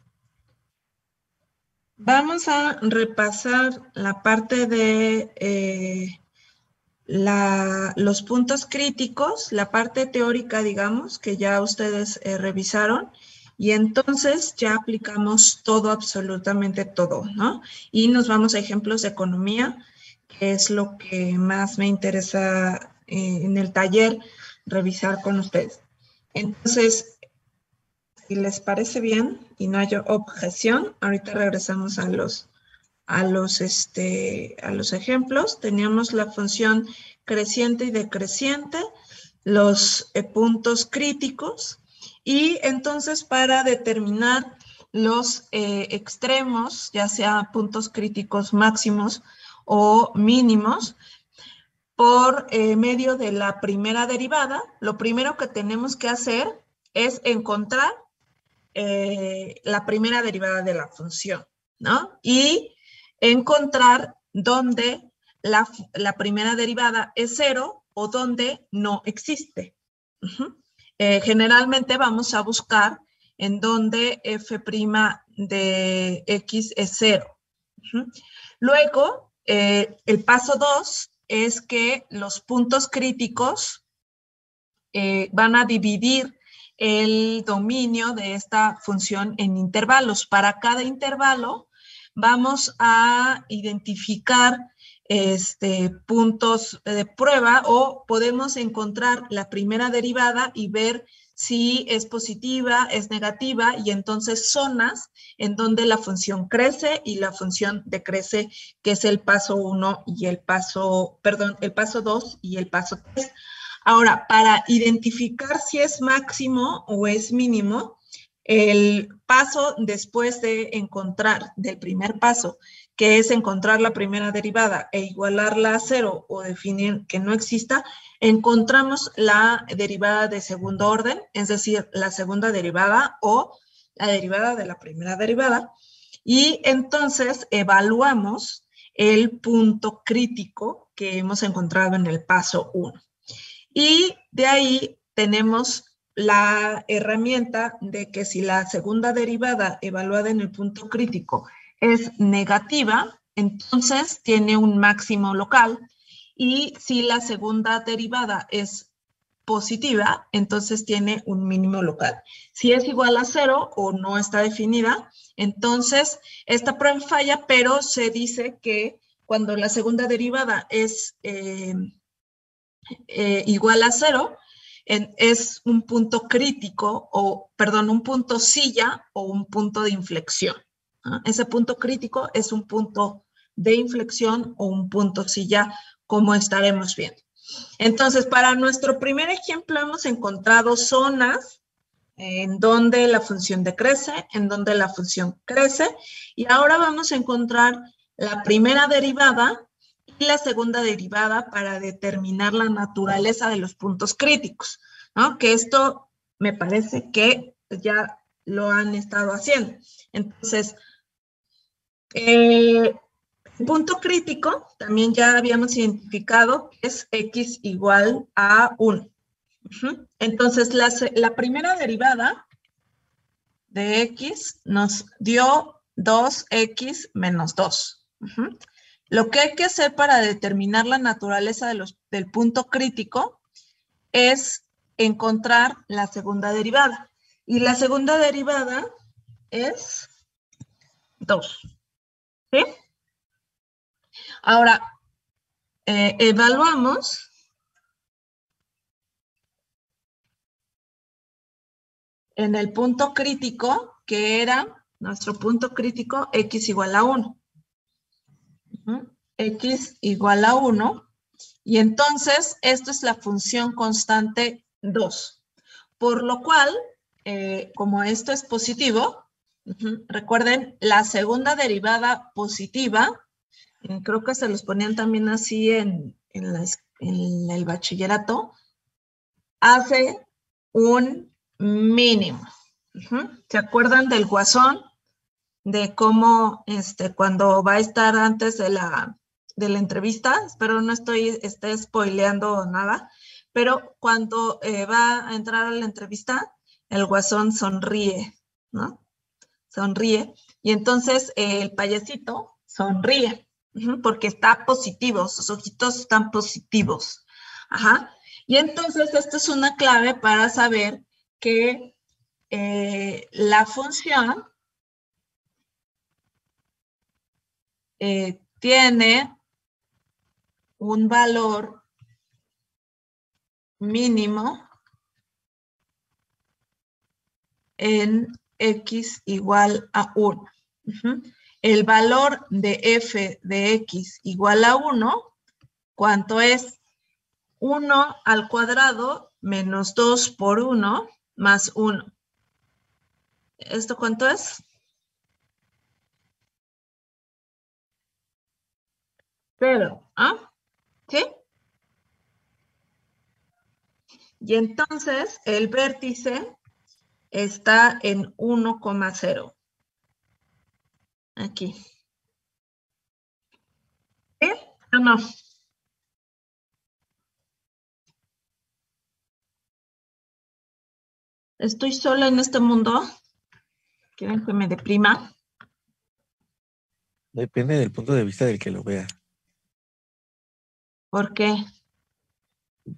Vamos a repasar la parte de los puntos críticos, la parte teórica, digamos, que ya ustedes revisaron, y entonces ya aplicamos todo, absolutamente todo, ¿no? Y nos vamos a ejemplos de economía, que es lo que más me interesa en el taller revisar con ustedes. Entonces, si les parece bien y no hay objeción, ahorita regresamos a los ejemplos. Teníamos la función creciente y decreciente, los puntos críticos, y entonces para determinar los extremos, ya sea puntos críticos máximos o mínimos, por medio de la primera derivada, lo primero que tenemos que hacer es encontrar la primera derivada de la función, ¿no? Y encontrar dónde la primera derivada es 0 o dónde no existe. Generalmente vamos a buscar en donde f' de x es 0. Luego, el paso 2 es que los puntos críticos van a dividir el dominio de esta función en intervalos. Para cada intervalo vamos a identificar puntos de prueba, o podemos encontrar la primera derivada y ver si es positiva, es negativa, y entonces zonas en donde la función crece y la función decrece, que es el paso 1 y el paso 2 y el paso 3. Ahora, para identificar si es máximo o es mínimo, el paso después de encontrar, del primer paso, que es encontrar la primera derivada e igualarla a 0 o definir que no exista, encontramos la derivada de segundo orden, es decir, la segunda derivada o la derivada de la primera derivada, y entonces evaluamos el punto crítico que hemos encontrado en el paso 1. Y de ahí tenemos la herramienta de que si la segunda derivada evaluada en el punto crítico es negativa, entonces tiene un máximo local, y si la segunda derivada es positiva, entonces tiene un mínimo local. Si es igual a 0 o no está definida, entonces esta prueba falla, pero se dice que cuando la segunda derivada es igual a 0, es un punto crítico, un punto silla o un punto de inflexión, ¿no? Ese punto crítico es un punto de inflexión o un punto silla, como estaremos viendo. Entonces, para nuestro primer ejemplo hemos encontrado zonas en donde la función decrece, en donde la función crece, y ahora vamos a encontrar la primera derivada y la segunda derivada para determinar la naturaleza de los puntos críticos, ¿no? Que esto me parece que ya lo han estado haciendo. Entonces, el punto crítico también ya habíamos identificado que es x igual a 1. Entonces, la primera derivada de x nos dio 2x menos 2. Lo que hay que hacer para determinar la naturaleza del punto crítico es encontrar la segunda derivada. Y la segunda derivada es 2. ¿Sí? Ahora, evaluamos en el punto crítico, que era nuestro punto crítico, x igual a 1. X igual a 1. Y entonces, esto es la función constante 2. Por lo cual, como esto es positivo, recuerden, la segunda derivada positiva, creo que se los ponían también así en el bachillerato, hace un mínimo. ¿Se acuerdan del guasón? De cómo cuando va a estar antes de la entrevista, espero no esté spoileando nada, pero cuando va a entrar a la entrevista, el guasón sonríe, ¿no? Sonríe, y entonces el payasito sonríe. porque está positivo, sus ojitos están positivos. Ajá. Y entonces esta es una clave para saber que la función tiene un valor mínimo en x igual a 1. El valor de f de x igual a 1, ¿cuánto es? 1 al cuadrado menos 2 por 1 más 1. ¿Esto cuánto es? 0. ¿Ah? ¿Sí? Y entonces el vértice está en 1,0. Aquí. ¿Sí o no? ¿Estoy sola en este mundo? ¿Quieren que me deprima? Depende del punto de vista del que lo vea. ¿Por qué?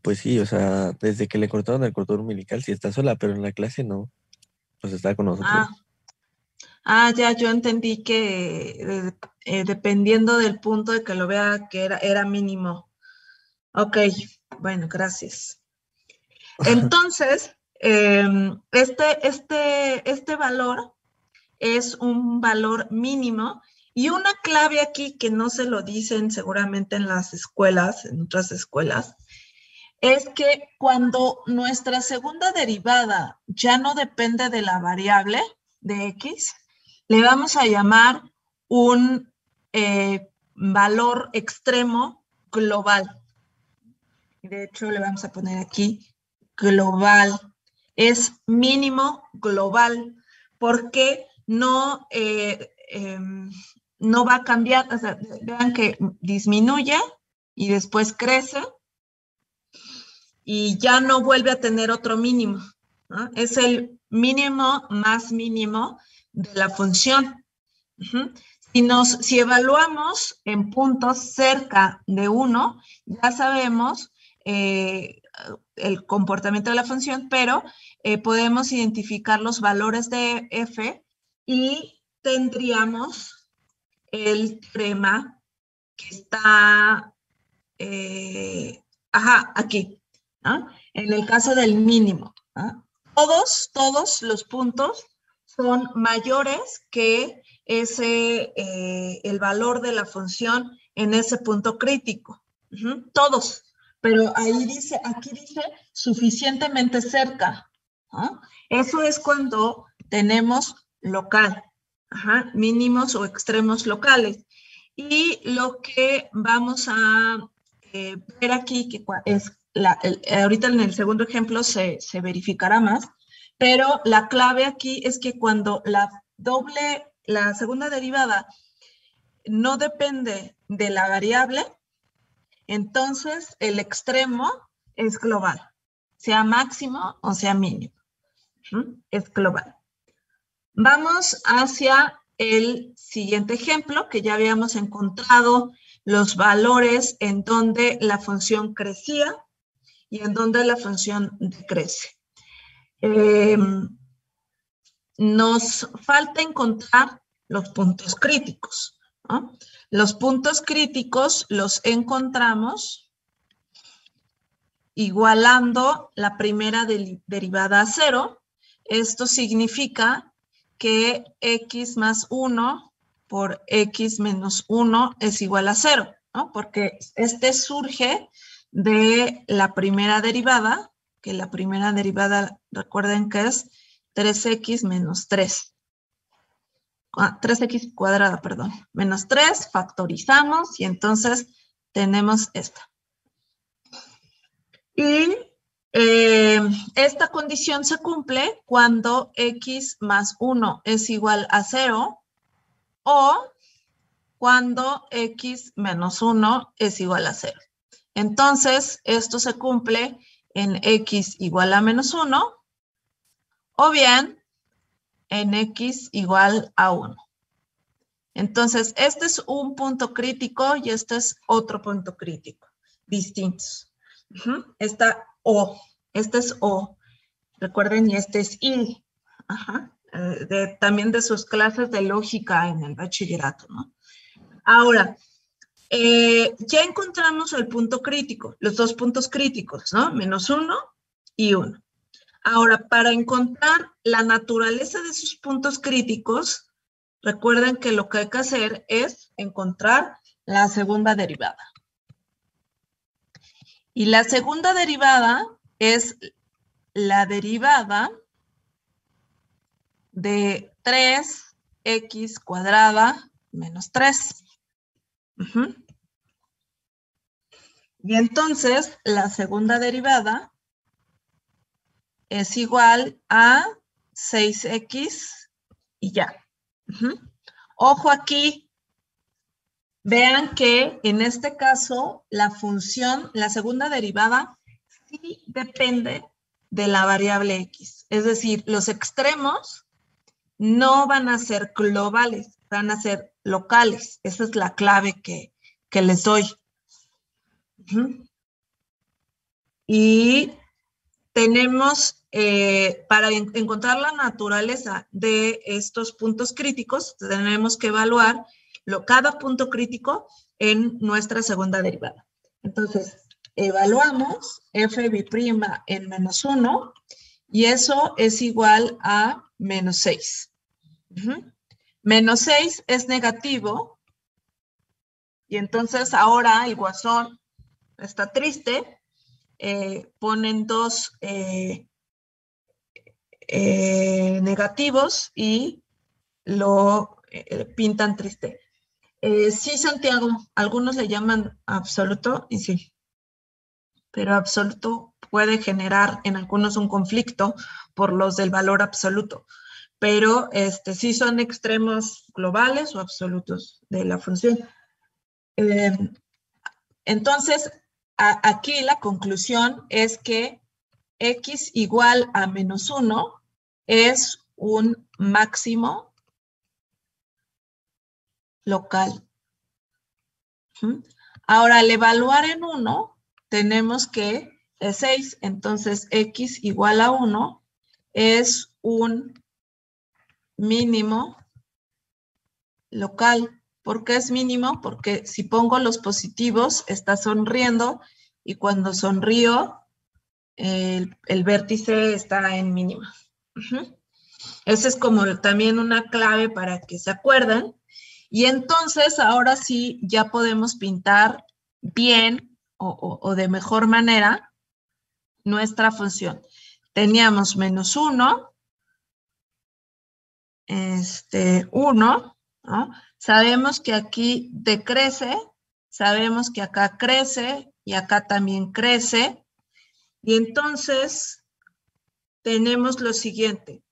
Pues sí, o sea, desde que le cortaron el cordón umbilical sí está sola, pero en la clase no. Pues está con nosotros. Ya, yo entendí que dependiendo del punto de que lo vea, que era mínimo. Ok, bueno, gracias. Entonces, este valor es un valor mínimo y una clave aquí que no se lo dicen seguramente en las escuelas, en otras escuelas, es que cuando nuestra segunda derivada ya no depende de la variable de x, le vamos a llamar un valor extremo global. De hecho, le vamos a poner aquí global. Es mínimo global porque no va a cambiar. O sea, vean que disminuye y después crece y ya no vuelve a tener otro mínimo, ¿no? Es el mínimo más mínimo de la función. Si evaluamos en puntos cerca de 1, ya sabemos el comportamiento de la función, pero podemos identificar los valores de f y tendríamos el teorema que está aquí, ¿no? En el caso del mínimo, ¿no? Todos los puntos son mayores que el valor de la función en ese punto crítico. Todos. Pero aquí dice suficientemente cerca, ¿no? Eso es cuando tenemos local, mínimos o extremos locales. Y lo que vamos a ver aquí, que es ahorita en el segundo ejemplo se verificará más, pero la clave aquí es que cuando la segunda derivada no depende de la variable, entonces el extremo es global, sea máximo o sea mínimo. Es global. Vamos hacia el siguiente ejemplo, que ya habíamos encontrado los valores en donde la función crecía y en donde la función decrece. Nos falta encontrar los puntos críticos, ¿no? Los puntos críticos los encontramos igualando la primera derivada a 0. Esto significa que x más 1 por x menos 1 es igual a 0, ¿no? Porque este surge de la primera derivada, que la primera derivada, recuerden que es 3x menos 3. 3x cuadrada, perdón. Menos 3, factorizamos y entonces tenemos esta. Y esta condición se cumple cuando x más 1 es igual a 0 o cuando x menos 1 es igual a 0. Entonces, esto se cumple en x igual a menos 1 o bien en x igual a 1. Entonces, este es un punto crítico y este es otro punto crítico, distintos. Esta O, este es O, recuerden, y este es I. También de sus clases de lógica en el bachillerato, ¿no? Ahora, ya encontramos el punto crítico, los dos puntos críticos, ¿no? -1 y 1. Ahora, para encontrar la naturaleza de sus puntos críticos, recuerden que lo que hay que hacer es encontrar la segunda derivada. Y la segunda derivada es la derivada de 3x² menos 3. Y entonces, la segunda derivada es igual a 6x y ya. Ojo aquí, vean que en este caso la función, la segunda derivada, sí depende de la variable x. Es decir, los extremos no van a ser globales, van a ser locales. Esa es la clave que les doy. Y tenemos, para encontrar la naturaleza de estos puntos críticos, tenemos que evaluar cada punto crítico en nuestra segunda derivada. Entonces, evaluamos f' en -1 y eso es igual a -6. -6 es negativo y entonces ahora el guasón está triste. Ponen dos negativos y lo pintan triste. Sí, Santiago, algunos le llaman absoluto y sí, pero absoluto puede generar en algunos un conflicto por los del valor absoluto, pero sí son extremos globales o absolutos de la función. Entonces, aquí la conclusión es que x igual a -1 es un máximo local. Ahora, al evaluar en 1, tenemos que es 6, entonces x igual a 1 es un mínimo local. ¿Por qué es mínimo? Porque si pongo los positivos, está sonriendo y cuando sonrío, el vértice está en mínima. Esa es como también una clave para que se acuerden. Y entonces, ahora sí, ya podemos pintar bien o de mejor manera nuestra función. Teníamos -1, 1, ¿no? Sabemos que aquí decrece, sabemos que acá crece y acá también crece. Y entonces tenemos lo siguiente.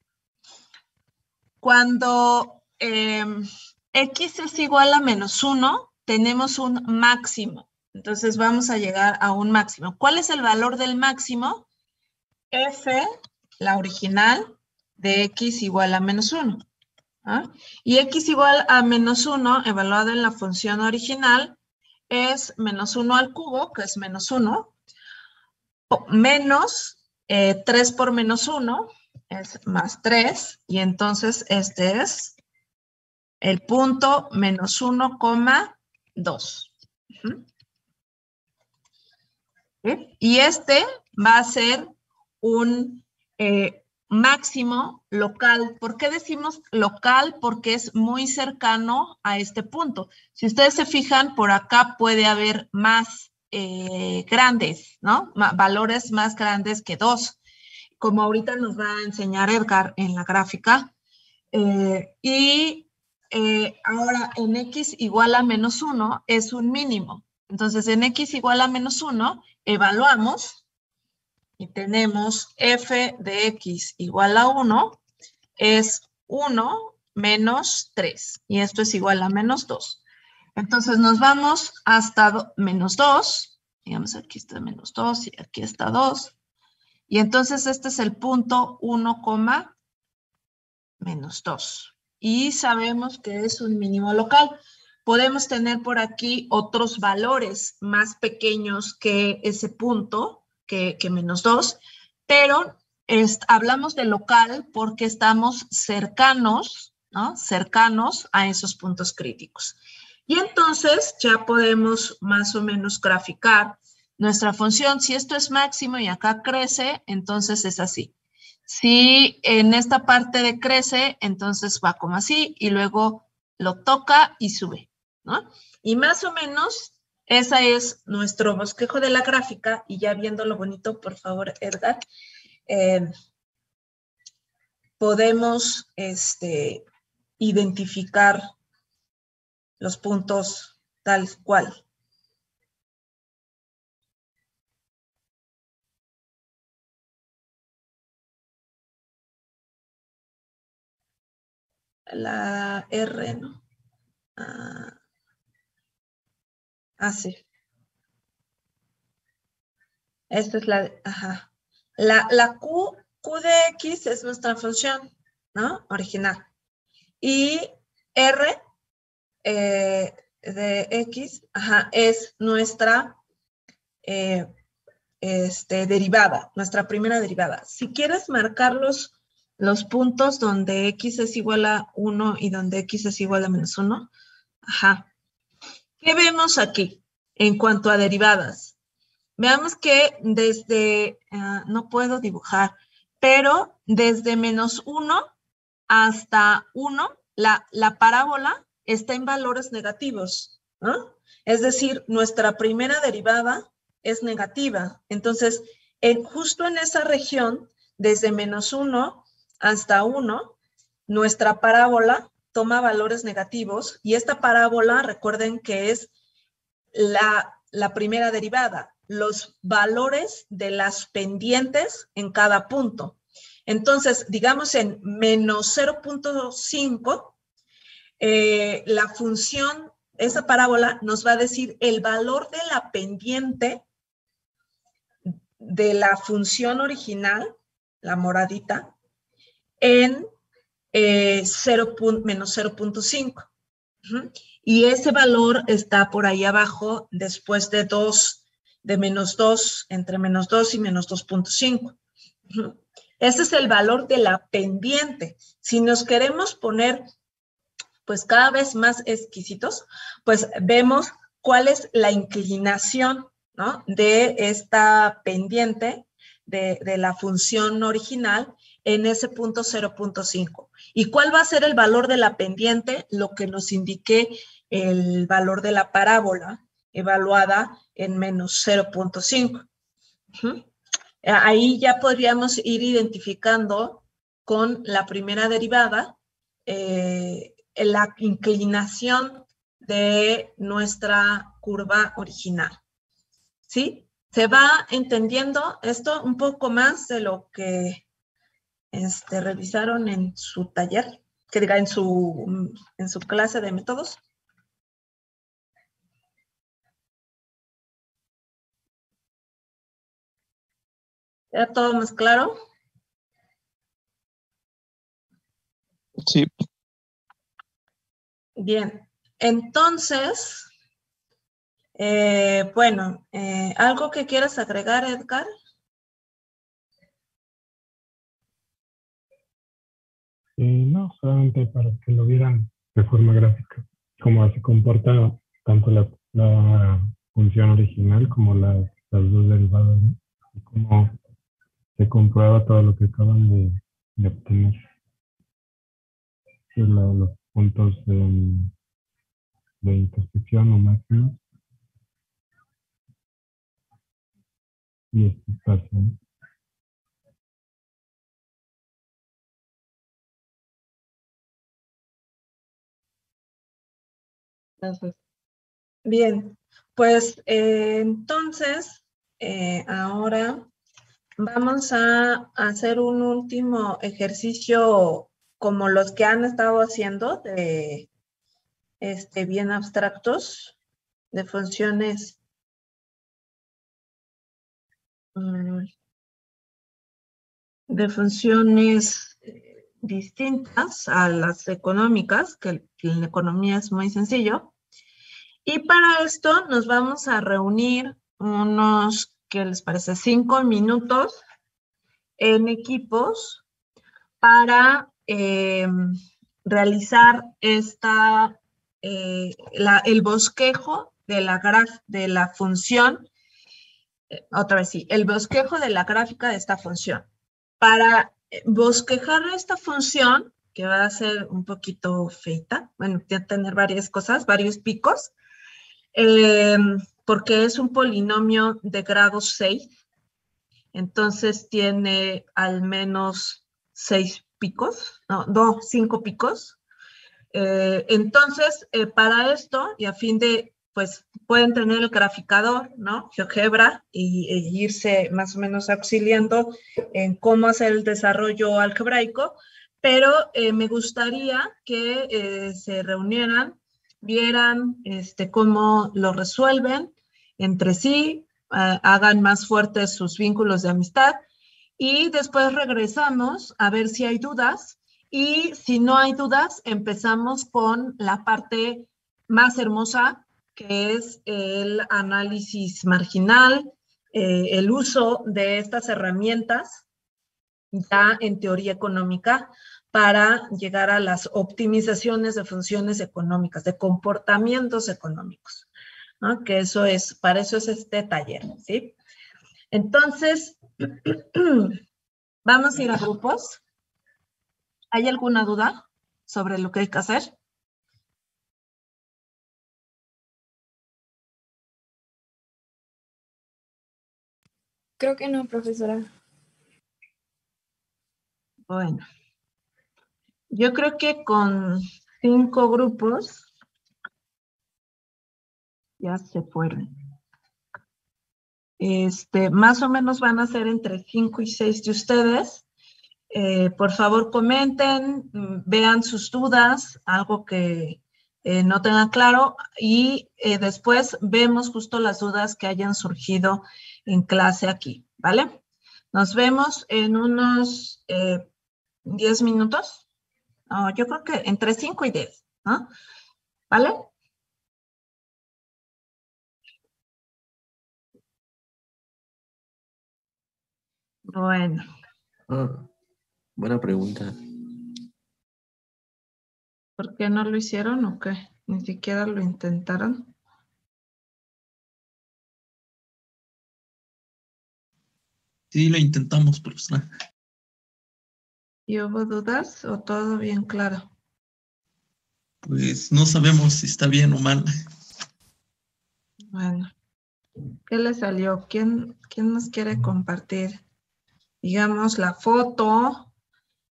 Cuando x es igual a -1, tenemos un máximo. Entonces vamos a llegar a un máximo. ¿Cuál es el valor del máximo? F, la original, de x igual a -1. ¿Ah? Y x igual a -1, evaluado en la función original, es -1 al cubo, que es -1, menos 3 por -1, es más 3, y entonces este es el punto -1,2. Y este va a ser un máximo local. ¿Por qué decimos local? Porque es muy cercano a este punto. Si ustedes se fijan, por acá puede haber más grandes, ¿no? Valores más grandes que 2, como ahorita nos va a enseñar Edgar en la gráfica. Ahora en x igual a -1 es un mínimo. Entonces en x igual a -1 evaluamos y tenemos f de x igual a 1 es 1 menos 3 y esto es igual a -2. Entonces nos vamos hasta -2, digamos aquí está -2 y aquí está 2 y entonces este es el punto 1, -2. y sabemos que es un mínimo local. Podemos tener por aquí otros valores más pequeños que ese punto, que menos 2, pero hablamos de local porque estamos cercanos, ¿no? Cercanos a esos puntos críticos. Y entonces ya podemos más o menos graficar nuestra función. Si esto es máximo y acá crece, entonces es así. Si en esta parte de crece, entonces va como así y luego lo toca y sube, ¿no? Y más o menos ese es nuestro bosquejo de la gráfica. Y ya viendo lo bonito, por favor, Edgar, podemos identificar los puntos tal cual. La R, ¿no? Sí. Esta es la, ajá. La Q de X es nuestra función, ¿no? Original. Y R de X, es nuestra derivada, nuestra primera derivada. Si quieres marcar los puntos donde X es igual a 1 y donde X es igual a menos 1, ¿qué vemos aquí en cuanto a derivadas? Veamos que desde, no puedo dibujar, pero desde menos 1 hasta 1, la parábola está en valores negativos, ¿no? Es decir, nuestra primera derivada es negativa. Entonces, justo en esa región, desde menos 1 hasta 1, nuestra parábola toma valores negativos y esta parábola, recuerden que es la primera derivada, los valores de las pendientes en cada punto. Entonces, digamos en menos 0.5, la función, esa parábola nos va a decir el valor de la pendiente de la función original, la moradita, en menos 0.5. Y ese valor está por ahí abajo después de menos 2, entre menos 2 y menos 2.5. Ese es el valor de la pendiente. Si nos queremos poner pues cada vez más exquisitos, pues vemos cuál es la inclinación, ¿no?, de esta pendiente de la función original en ese punto 0.5. ¿Y cuál va a ser el valor de la pendiente? Lo que nos indique el valor de la parábola evaluada en menos 0.5. Ahí ya podríamos ir identificando con la primera derivada la inclinación de nuestra curva original. ¿Sí? ¿Se va entendiendo esto un poco más de lo que revisaron en su taller? Que diga, en su clase de métodos. ¿Ya todo más claro? Sí. Bien, entonces, bueno, ¿algo que quieras agregar, Edgar? No, solamente para que lo vieran de forma gráfica, cómo se comporta tanto la función original como las dos derivadas, ¿no? Y cómo se comprueba todo lo que acaban de obtener. Los puntos de intersección o máximos y este espacio, ¿no? Bien, pues entonces, ahora vamos a hacer un último ejercicio como los que han estado haciendo, de bien abstractos, de funciones distintas a las económicas, que en economía es muy sencillo. Y para esto nos vamos a reunir unos, ¿qué les parece? 5 minutos en equipos para realizar el bosquejo de la función. Otra vez sí, el bosquejo de la gráfica de esta función. Para bosquejar esta función, que va a ser un poquito feita, bueno, va a tener varias cosas, varios picos, porque es un polinomio de grado 6, entonces tiene al menos 6 picos, no, 5 picos. Entonces, para esto, y a fin de, pues, pueden tener el graficador, ¿no? GeoGebra, e irse más o menos auxiliando en cómo hacer el desarrollo algebraico, pero me gustaría que se reunieran, vieran cómo lo resuelven entre sí, hagan más fuertes sus vínculos de amistad, y después regresamos a ver si hay dudas. Y si no hay dudas, empezamos con la parte más hermosa, que es el análisis marginal, el uso de estas herramientas ya en teoría económica para llegar a las optimizaciones de funciones económicas, de comportamientos económicos, ¿no? Que eso es, para eso es este taller, ¿sí? Entonces, vamos a ir a grupos. ¿Hay alguna duda sobre lo que hay que hacer? Creo que no, profesora. Bueno, yo creo que con 5 grupos ya se fueron. Más o menos van a ser entre 5 y 6 de ustedes. Por favor, comenten, vean sus dudas, algo que no tengan claro, y después vemos justo las dudas que hayan surgido en clase aquí, ¿vale? Nos vemos en unos 10 minutos. No, yo creo que entre 5 y 10, ¿no? ¿Vale? Bueno. Buena pregunta. ¿Por qué no lo hicieron o qué? Ni siquiera lo intentaron. Sí, lo intentamos, profesora. ¿Y hubo dudas o todo bien claro? Pues no sabemos si está bien o mal. Bueno, ¿qué le salió? ¿Quién nos quiere compartir? Digamos, la foto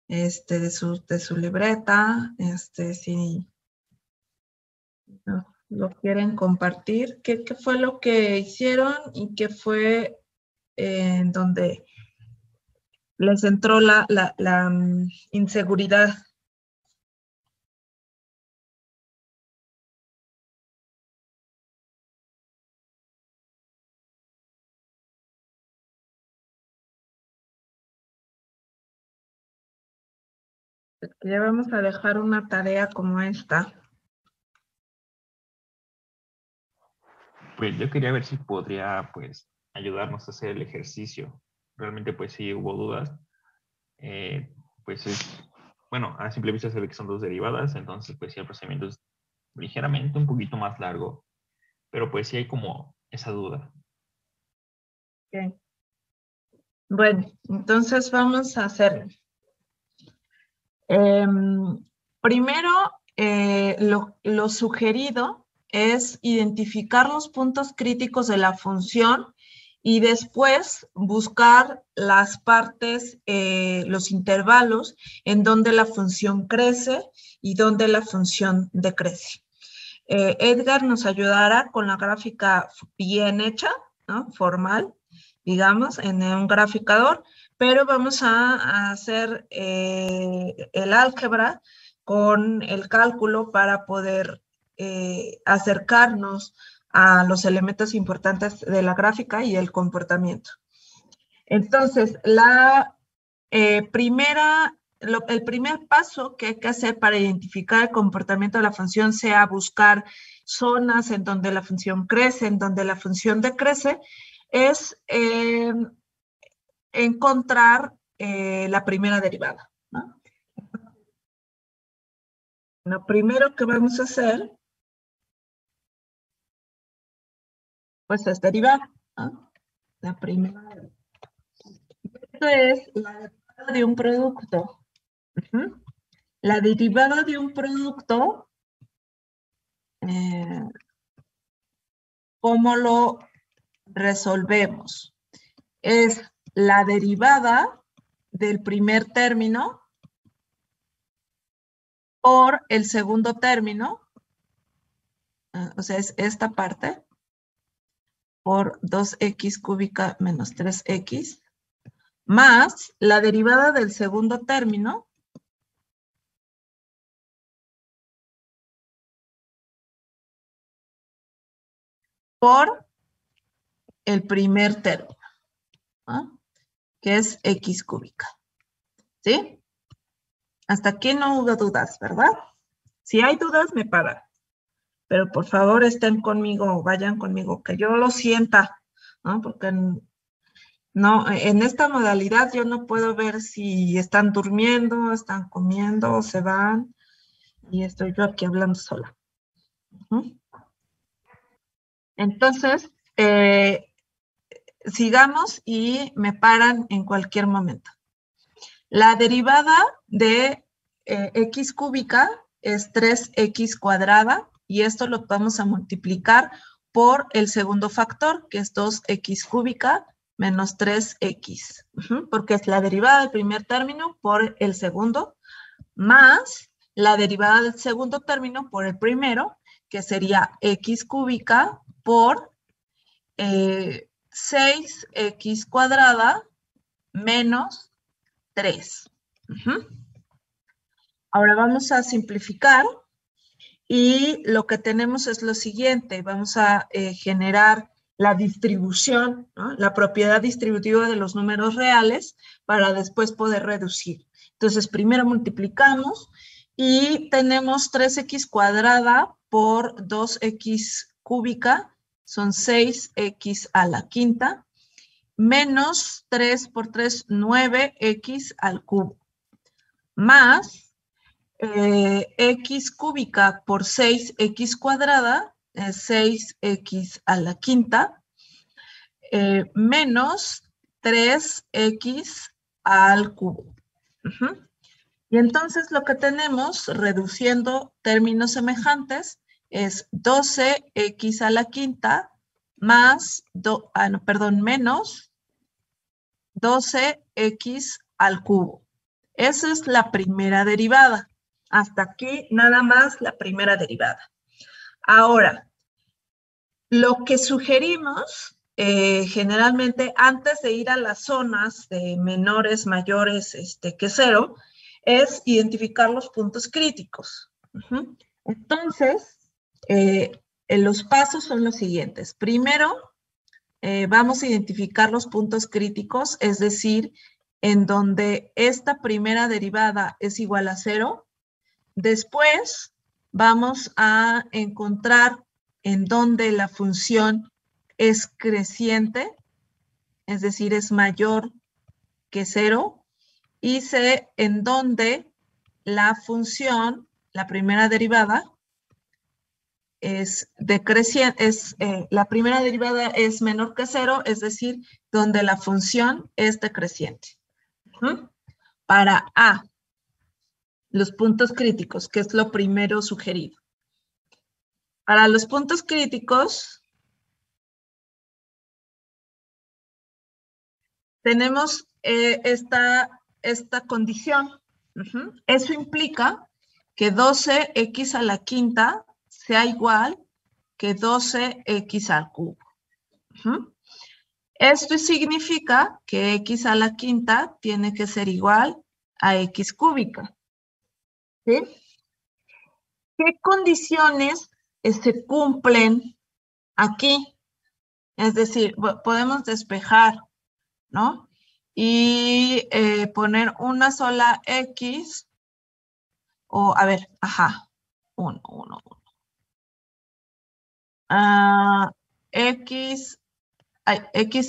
de su libreta, si no, lo quieren compartir. ¿Qué fue lo que hicieron y qué fue en donde les entró la inseguridad? Ya vamos a dejar una tarea como esta. Pues yo quería ver si podría, pues, ayudarnos a hacer el ejercicio. Realmente, pues, sí hubo dudas. Pues bueno, a simple vista se ve que son 2 derivadas, entonces, pues, sí, el procedimiento es ligeramente un poquito más largo, pero pues sí hay como esa duda. Okay. Bueno, entonces vamos a hacerlo. Primero, lo sugerido es identificar los puntos críticos de la función y después buscar las partes, los intervalos en donde la función crece y donde la función decrece. Edgar nos ayudará con la gráfica bien hecha, ¿no? Formal, digamos, en un graficador, pero vamos a hacer el álgebra con el cálculo para poder acercarnos a los elementos importantes de la gráfica y el comportamiento. Entonces, la primera el primer paso que hay que hacer para identificar el comportamiento de la función sea buscar zonas en donde la función crece, en donde la función decrece, es encontrar la primera derivada, ¿no? Lo primero que vamos a hacer, pues es derivar, ¿no? La primera. Esto es la derivada de un producto. La derivada de un producto, ¿cómo lo resolvemos? Es la derivada del primer término por el segundo término, o sea, es esta parte, por 2x cúbica menos 3x, más la derivada del segundo término por el primer término, ¿no? Que es x cúbica. ¿Sí? Hasta aquí no hubo dudas, ¿verdad? Si hay dudas, me paran. Pero por favor estén conmigo, vayan conmigo, que yo lo sienta, ¿no? Porque no, en esta modalidad yo no puedo ver si están durmiendo, están comiendo o se van. Y estoy yo aquí hablando sola. Entonces, sigamos y me paran en cualquier momento. La derivada de x cúbica es 3x cuadrada y esto lo vamos a multiplicar por el segundo factor, que es 2x cúbica menos 3x, porque es la derivada del primer término por el segundo, más la derivada del segundo término por el primero, que sería x cúbica por 6x cuadrada menos 3. Ahora vamos a simplificar y lo que tenemos es lo siguiente. Vamos a generar la distribución, ¿no? La propiedad distributiva de los números reales para después poder reducir. Entonces, primero multiplicamos y tenemos 3x cuadrada por 2x cúbica, son 6x a la quinta, menos 3 por 3, 9x al cubo, más x cúbica por 6x cuadrada, es 6x a la quinta, menos 3x al cubo. Y entonces lo que tenemos, reduciendo términos semejantes, es 12x a la quinta más, menos 12x al cubo. Esa es la primera derivada. Hasta aquí nada más la primera derivada. Ahora, lo que sugerimos generalmente antes de ir a las zonas de menores, mayores que 0, es identificar los puntos críticos. Entonces, los pasos son los siguientes. Primero, vamos a identificar los puntos críticos, es decir, en donde esta primera derivada es igual a 0. Después, vamos a encontrar en donde la función es creciente, es decir, es mayor que 0, y en donde la función, la primera derivada, es decreciente, la primera derivada es menor que 0, es decir, donde la función es decreciente. Para A, los puntos críticos, que es lo primero sugerido. Para los puntos críticos, tenemos esta condición. Eso implica que 12x a la quinta sea igual que 12x al cubo. Esto significa que x a la quinta tiene que ser igual a x cúbica. ¿Sí? ¿Qué condiciones se cumplen aquí? Es decir, podemos despejar, ¿no? Y aquí poner una sola X, o a ver, ajá, 1. X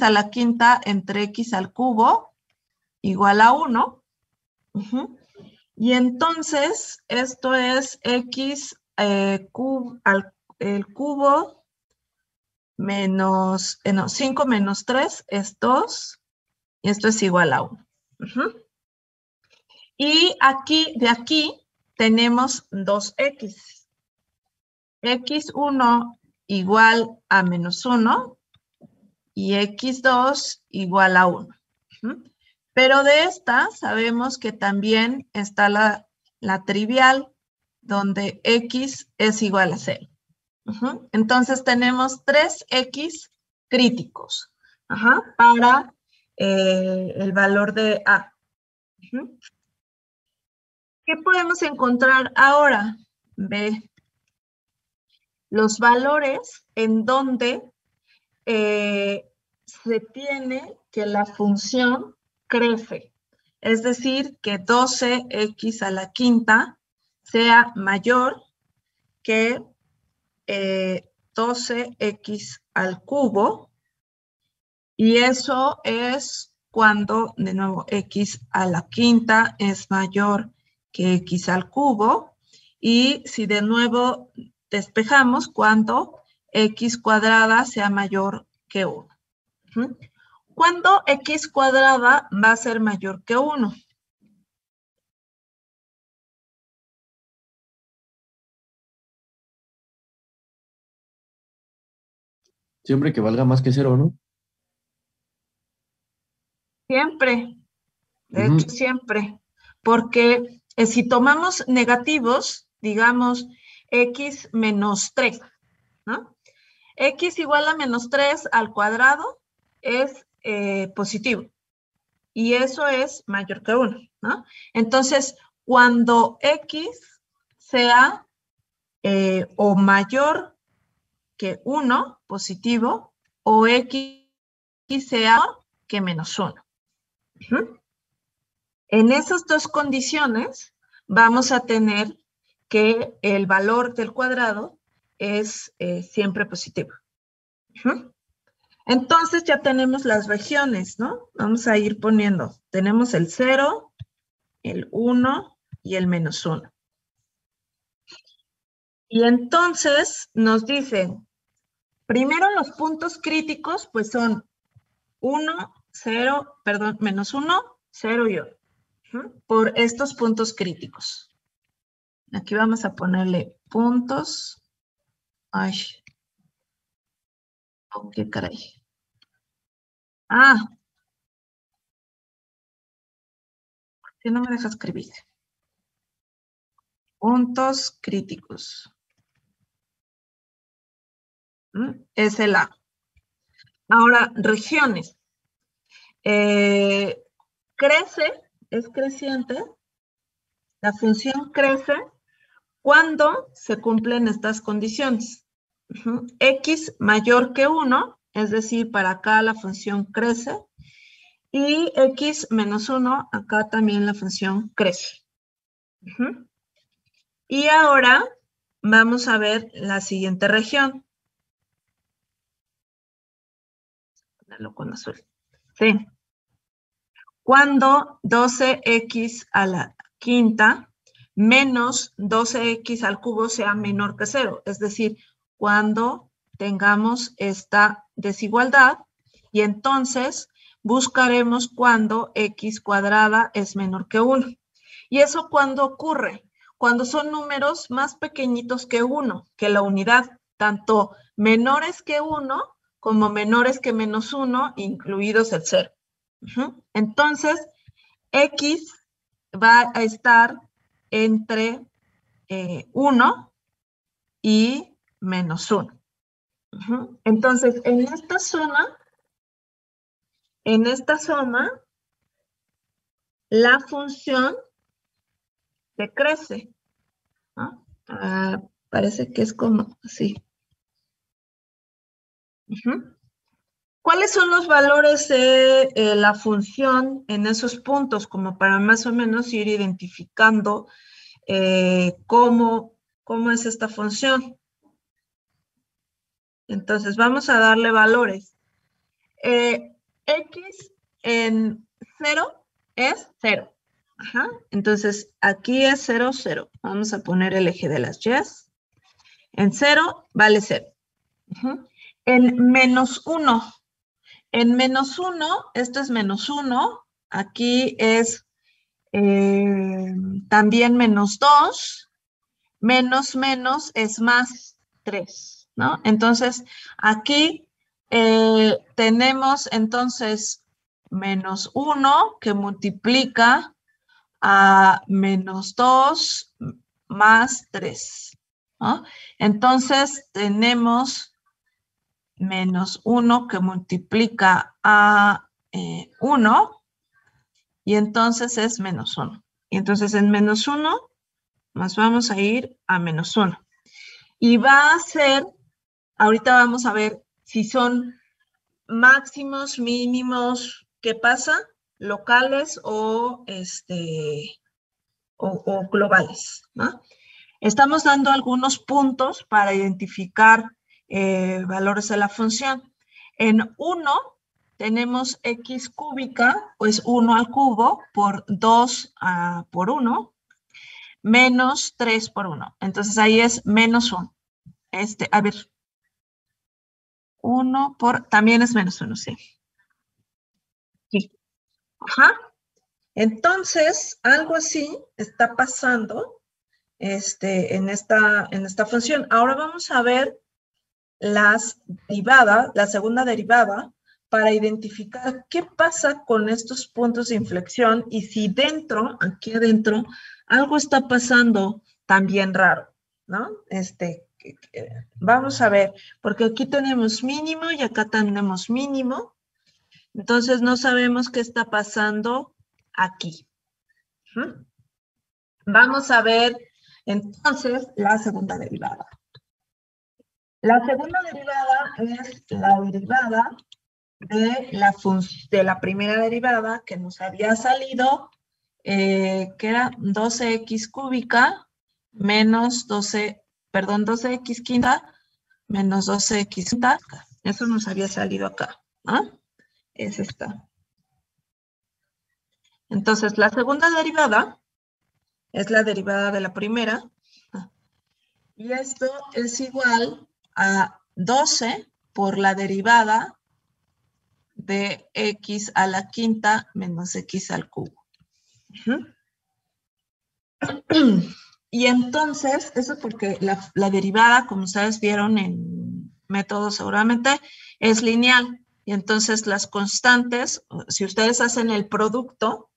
a la quinta entre X al cubo igual a 1. Y entonces, esto es X el cubo menos, no, 5 menos 3 es 2, y esto es igual a 1. Y aquí, de aquí, tenemos 2X. X1 igual a menos 1 y X2 igual a 1. Pero de esta sabemos que también está la trivial, donde X es igual a 0. Entonces tenemos 3X críticos para el valor de A. ¿Qué podemos encontrar ahora? B. Los valores en donde se tiene que la función crece. Es decir, que 12X a la quinta sea mayor que 12X al cubo. Y eso es cuando, de nuevo, X a la quinta es mayor que X al cubo. Y si de nuevo despejamos, cuando X cuadrada sea mayor que 1. ¿Cuándo X cuadrada va a ser mayor que 1? Siempre que valga más que 0, ¿no? Siempre. De hecho, siempre. Porque si tomamos negativos, digamos, X menos 3, ¿no? X igual a menos 3 al cuadrado es positivo. Y eso es mayor que 1, ¿no? Entonces, cuando X sea o mayor que 1, positivo, o X sea que menos 1. En esas dos condiciones vamos a tener que el valor del cuadrado es siempre positivo. Entonces ya tenemos las regiones, ¿no? Vamos a ir poniendo. Tenemos el 0, el 1 y el menos 1. Y entonces nos dicen, primero los puntos críticos, pues son 1, 0, perdón, menos 1, 0 y 1. Por estos puntos críticos. Aquí vamos a ponerle puntos. Ay. Oh, qué caray. Ah. ¿Por qué no me deja escribir? Puntos críticos. Es el A. Ahora, regiones. Crece, es creciente. La función crece cuando se cumplen estas condiciones. X mayor que 1, es decir, para acá la función crece. Y X menos 1, acá también la función crece. Y ahora vamos a ver la siguiente región. Ponerlo con azul. Sí. Cuando 12X a la quinta menos 12X al cubo sea menor que 0. Es decir, cuando tengamos esta desigualdad y entonces buscaremos cuando X cuadrada es menor que 1. ¿Y eso cuándo ocurre? Cuando son números más pequeñitos que 1, que la unidad, tanto menores que 1 como menores que menos 1, incluidos el 0. Entonces, X va a estar entre 1 y menos 1. Entonces, en esta zona, la función decrece. Parece que es como así. ¿Cuáles son los valores de la función en esos puntos? Como para más o menos ir identificando cómo es esta función. Entonces, vamos a darle valores. X en 0 es 0. Ajá. Entonces, aquí es 0, 0. Vamos a poner el eje de las Y's. En 0 vale 0. En menos 1. En menos 1, esto es menos 1. Aquí es también menos 2. Menos es más 3, ¿no? Entonces, aquí tenemos entonces menos 1 que multiplica a menos 2 más 3, ¿no? Entonces, tenemos menos 1 que multiplica a 1 y entonces es menos 1. Y entonces en menos 1 nos vamos a ir a menos 1. Y va a ser, ahorita vamos a ver si son máximos, mínimos, ¿qué pasa? Locales o globales, ¿no? Estamos dando algunos puntos para identificar valores de la función. En 1 tenemos x cúbica, pues 1 al cubo por 2 por 1, menos 3 por 1. Entonces ahí es menos 1. A ver, 1 por, también es menos 1, sí. Aquí. Ajá. Entonces, algo así está pasando en esta función. Ahora vamos a ver la segunda derivada, para identificar qué pasa con estos puntos de inflexión y si aquí adentro, algo está pasando también raro, ¿no? Vamos a ver, porque aquí tenemos mínimo y acá tenemos mínimo, entonces no sabemos qué está pasando aquí. Vamos a ver entonces la segunda derivada. La segunda derivada es la derivada de la primera derivada que nos había salido, que era 12x cúbica menos 12x quinta menos 12x quinta. Eso nos había salido acá, ¿no? Es esta. Entonces, la segunda derivada es la derivada de la primera. Y esto es igual a 12 por la derivada de x a la quinta menos x al cubo. Y entonces, eso porque la derivada, como ustedes vieron en método seguramente, es lineal. Y entonces las constantes, si ustedes hacen el producto,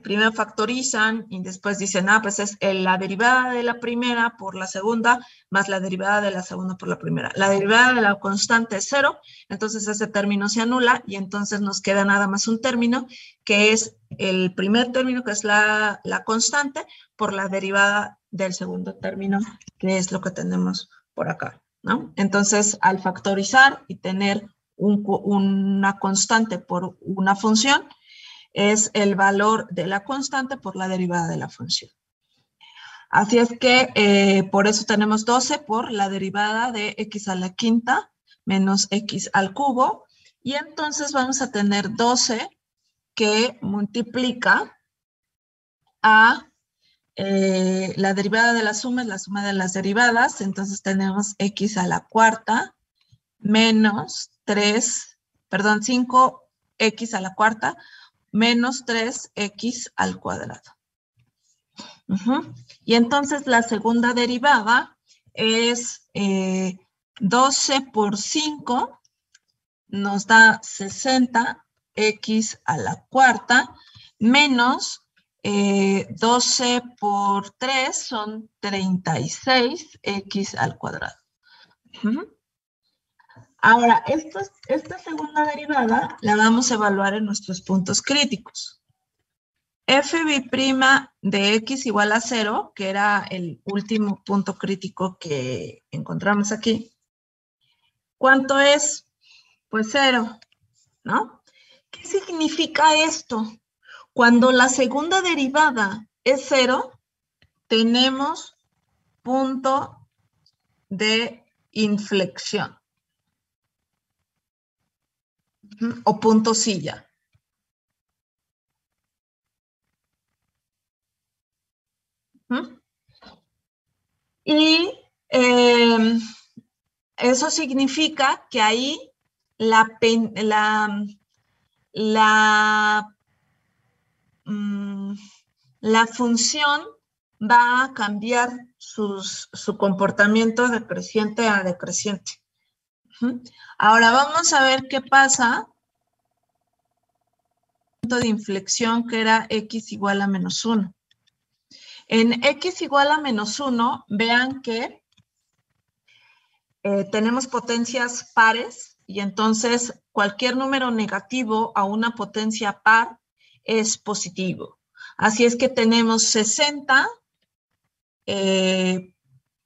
primero factorizan y después dicen, pues es la derivada de la primera por la segunda más la derivada de la segunda por la primera. La derivada de la constante es 0, entonces ese término se anula y entonces nos queda nada más un término que es el primer término, que es la constante, por la derivada del segundo término, que es lo que tenemos por acá, ¿no? Entonces, al factorizar y tener una constante por una función, es el valor de la constante por la derivada de la función. Así es que por eso tenemos 12 por la derivada de x a la quinta menos x al cubo. Y entonces vamos a tener 12 que multiplica a la derivada de la suma, es la suma de las derivadas. Entonces tenemos x a la cuarta menos 5x a la cuarta menos 3x al cuadrado. Y entonces la segunda derivada es 12 por 5, nos da 60x a la cuarta, menos 12 por 3 son 36x al cuadrado. Ahora, esta segunda derivada la vamos a evaluar en nuestros puntos críticos. F' de x igual a 0, que era el último punto crítico que encontramos aquí. ¿Cuánto es? Pues 0, ¿no? ¿Qué significa esto? Cuando la segunda derivada es 0, tenemos punto de inflexión. O punto silla. Y eso significa que ahí la función va a cambiar su comportamiento de creciente a decreciente. Ahora vamos a ver qué pasa. Punto de inflexión que era x igual a menos 1. En x igual a menos 1, vean que tenemos potencias pares y entonces cualquier número negativo a una potencia par es positivo. Así es que tenemos 60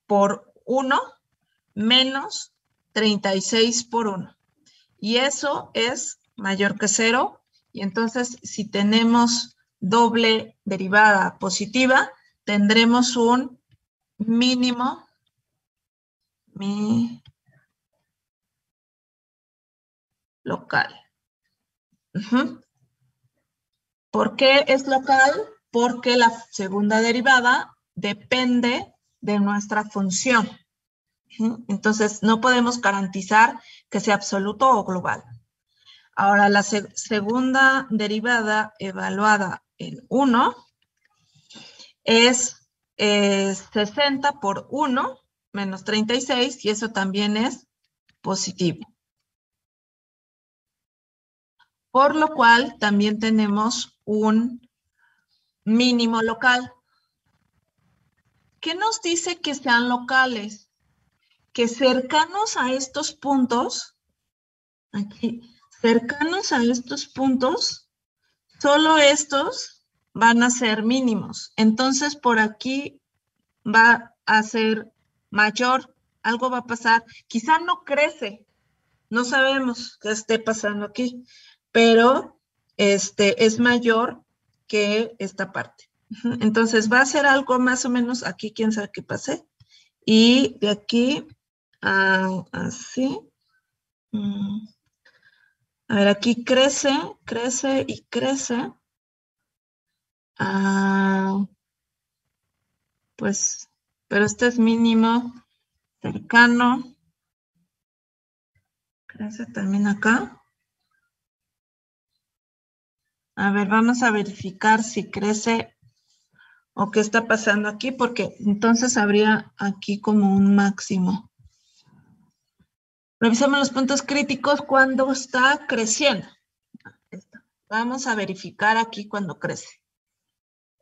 por 1 menos 36 por 1. Y eso es mayor que 0. Y entonces, si tenemos doble derivada positiva, tendremos un mínimo local. ¿Por qué es local? Porque la segunda derivada depende de nuestra función. Entonces, no podemos garantizar que sea absoluto o global. Ahora, la segunda derivada evaluada en 1 es 60 por 1 menos 36 y eso también es positivo. Por lo cual, también tenemos un mínimo local. ¿Qué nos dice que sean locales? Que cercanos a estos puntos, aquí, cercanos a estos puntos, solo estos van a ser mínimos. Entonces, por aquí va a ser mayor, algo va a pasar. Quizá no crece, no sabemos qué esté pasando aquí, pero es mayor que esta parte. Entonces, va a ser algo más o menos aquí, quién sabe qué pase. Y de aquí a así. A ver, aquí crece y crece. Pues, pero este es mínimo, cercano. Crece también acá. A ver, vamos a verificar si crece o qué está pasando aquí, porque entonces habría aquí como un máximo. Revisemos los puntos críticos cuando está creciendo. Vamos a verificar aquí cuando crece.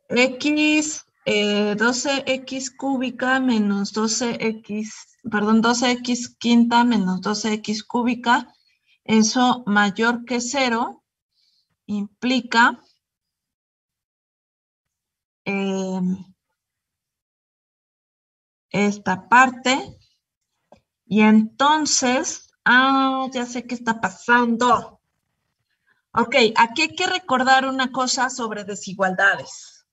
X, 12x cúbica menos 12x quinta menos 12x cúbica, eso mayor que 0, implica esta parte. Y entonces, ya sé qué está pasando. Ok, aquí hay que recordar una cosa sobre desigualdades.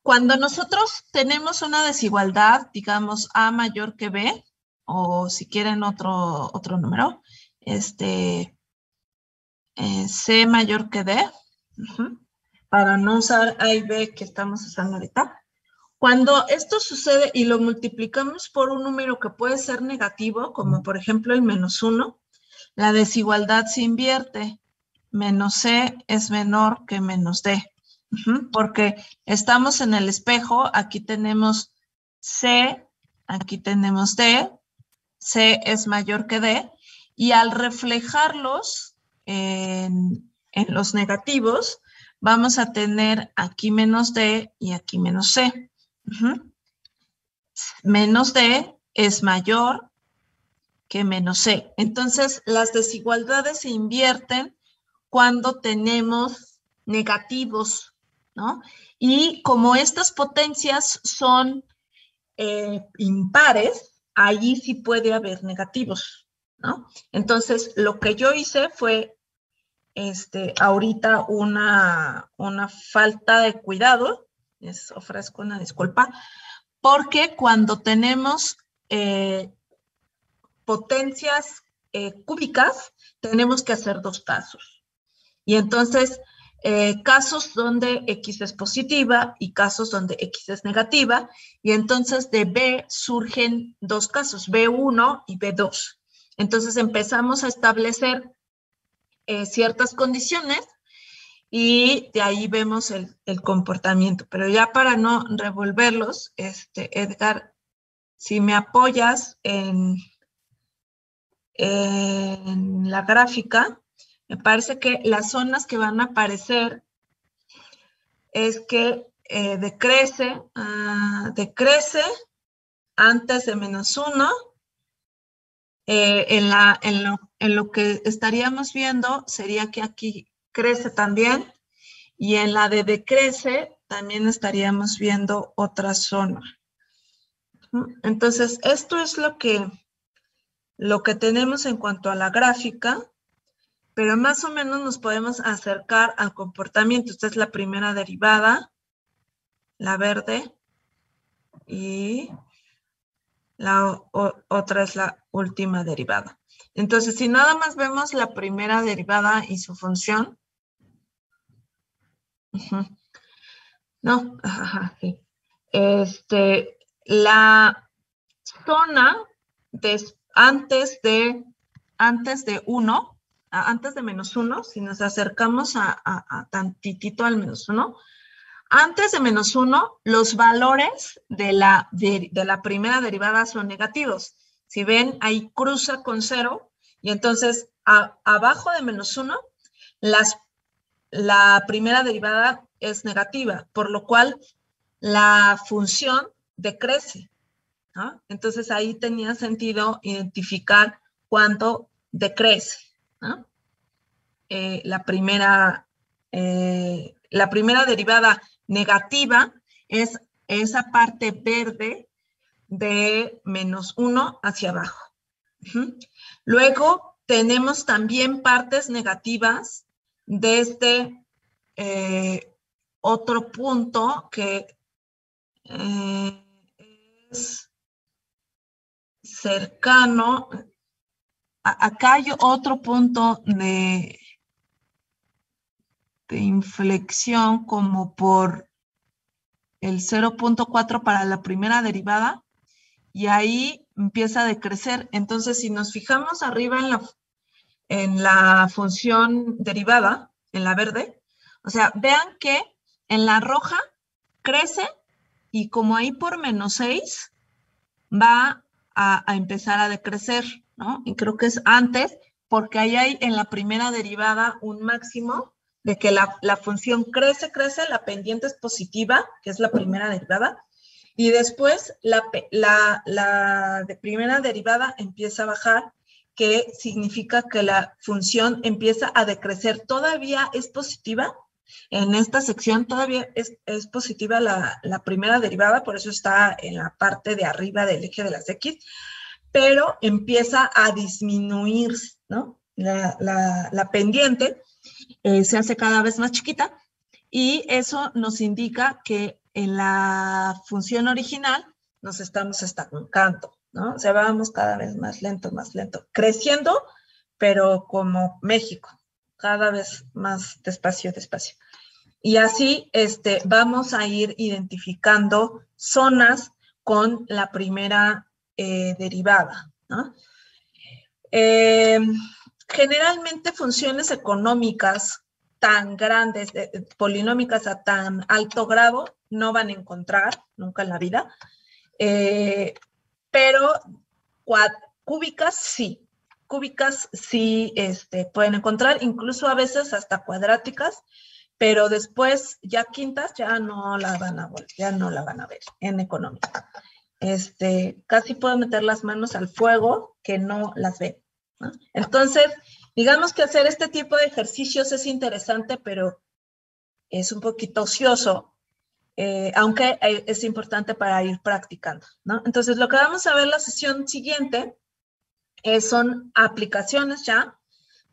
Cuando nosotros tenemos una desigualdad, digamos A mayor que B, o si quieren otro número, C mayor que D, para no usar A y B que estamos usando ahorita. Cuando esto sucede y lo multiplicamos por un número que puede ser negativo, como por ejemplo el menos 1, la desigualdad se invierte. Menos C es menor que menos D. Porque estamos en el espejo, aquí tenemos C, aquí tenemos D, C es mayor que D, y al reflejarlos en los negativos, vamos a tener aquí menos D y aquí menos C. Menos D es mayor que menos C. Entonces, las desigualdades se invierten cuando tenemos negativos, ¿no? Y como estas potencias son impares, allí sí puede haber negativos. ¿no? Entonces, lo que yo hice fue, ahorita una falta de cuidado, les ofrezco una disculpa, porque cuando tenemos potencias cúbicas, tenemos que hacer 2 casos. Y entonces, casos donde X es positiva y casos donde X es negativa, y entonces de B surgen 2 casos, B1 y B2. Entonces empezamos a establecer ciertas condiciones y de ahí vemos el comportamiento. Pero ya para no revolverlos, Edgar, si me apoyas en la gráfica, me parece que las zonas que van a aparecer es que decrece antes de -1. En lo que estaríamos viendo sería que aquí crece también, y en la de decrece también estaríamos viendo otra zona. Entonces, esto es lo que tenemos en cuanto a la gráfica, pero más o menos nos podemos acercar al comportamiento. Esta es la primera derivada, la verde, y la otra es la última derivada. Entonces, si nada más vemos la primera derivada y su función, no, sí. La zona antes de -1, si nos acercamos a tantitito al -1, antes de -1, los valores de la primera derivada son negativos. Si ven, ahí cruza con 0, y entonces abajo de -1, la primera derivada es negativa, por lo cual la función decrece, ¿no? Entonces ahí tenía sentido identificar cuánto decrece, ¿no? La primera derivada negativa es esa parte verde de -1 hacia abajo. Luego tenemos también partes negativas desde otro punto que es cercano. Acá hay otro punto de inflexión como por el 0.4 para la primera derivada, y ahí empieza a decrecer. Entonces, si nos fijamos arriba en la función derivada, en la verde, o sea, vean que en la roja crece, y como ahí por -6 va a empezar a decrecer, ¿no? Y creo que es antes, porque ahí hay en la primera derivada un máximo de que la función crece, la pendiente es positiva, que es la primera derivada, y después la primera derivada empieza a bajar, que significa que la función empieza a decrecer. Todavía es positiva, en esta sección todavía es positiva la primera derivada, por eso está en la parte de arriba del eje de las X, pero empieza a disminuir, ¿no? La pendiente se hace cada vez más chiquita, y eso nos indica que en la función original nos estamos estancando, ¿no? O sea, vamos cada vez más lento, creciendo, pero como México, cada vez más despacio. Y así vamos a ir identificando zonas con la primera derivada, ¿no? Generalmente funciones económicas tan grandes, polinómicas a tan alto grado, no van a encontrar nunca en la vida, pero cúbicas sí. Cúbicas sí pueden encontrar, incluso a veces hasta cuadráticas, pero después ya quintas ya no la van a ver en económica. Casi puedo meter las manos al fuego que no las ven, ¿no? Entonces, digamos que hacer este tipo de ejercicios es interesante, pero es un poquito ocioso, aunque es importante para ir practicando, ¿no? Entonces, lo que vamos a ver la sesión siguiente son aplicaciones ya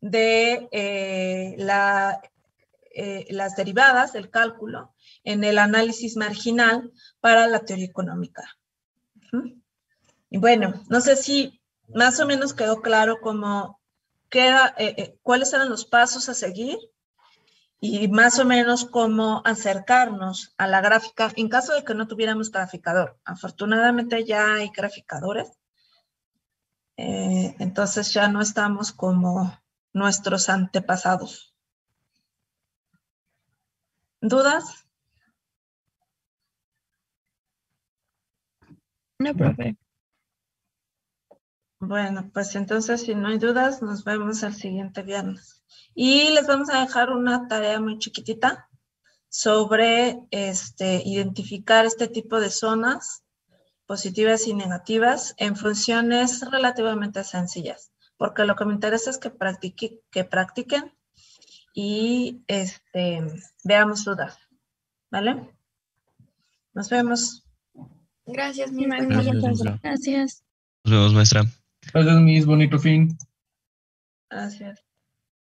de las derivadas del cálculo en el análisis marginal para la teoría económica. Y bueno, no sé si más o menos quedó claro cómo cuáles eran los pasos a seguir y más o menos cómo acercarnos a la gráfica en caso de que no tuviéramos graficador. Afortunadamente ya hay graficadores, entonces ya no estamos como nuestros antepasados. ¿Dudas? No, profe. Bueno, pues entonces si no hay dudas, nos vemos el siguiente viernes. Y les vamos a dejar una tarea muy chiquitita sobre identificar este tipo de zonas positivas y negativas en funciones relativamente sencillas, porque lo que me interesa es que practiquen y veamos dudas, ¿vale? Nos vemos. Gracias, mis Gracias, buenas maestra. noches. Gracias. Nos vemos, maestra. Gracias, mis bonito fin. Gracias.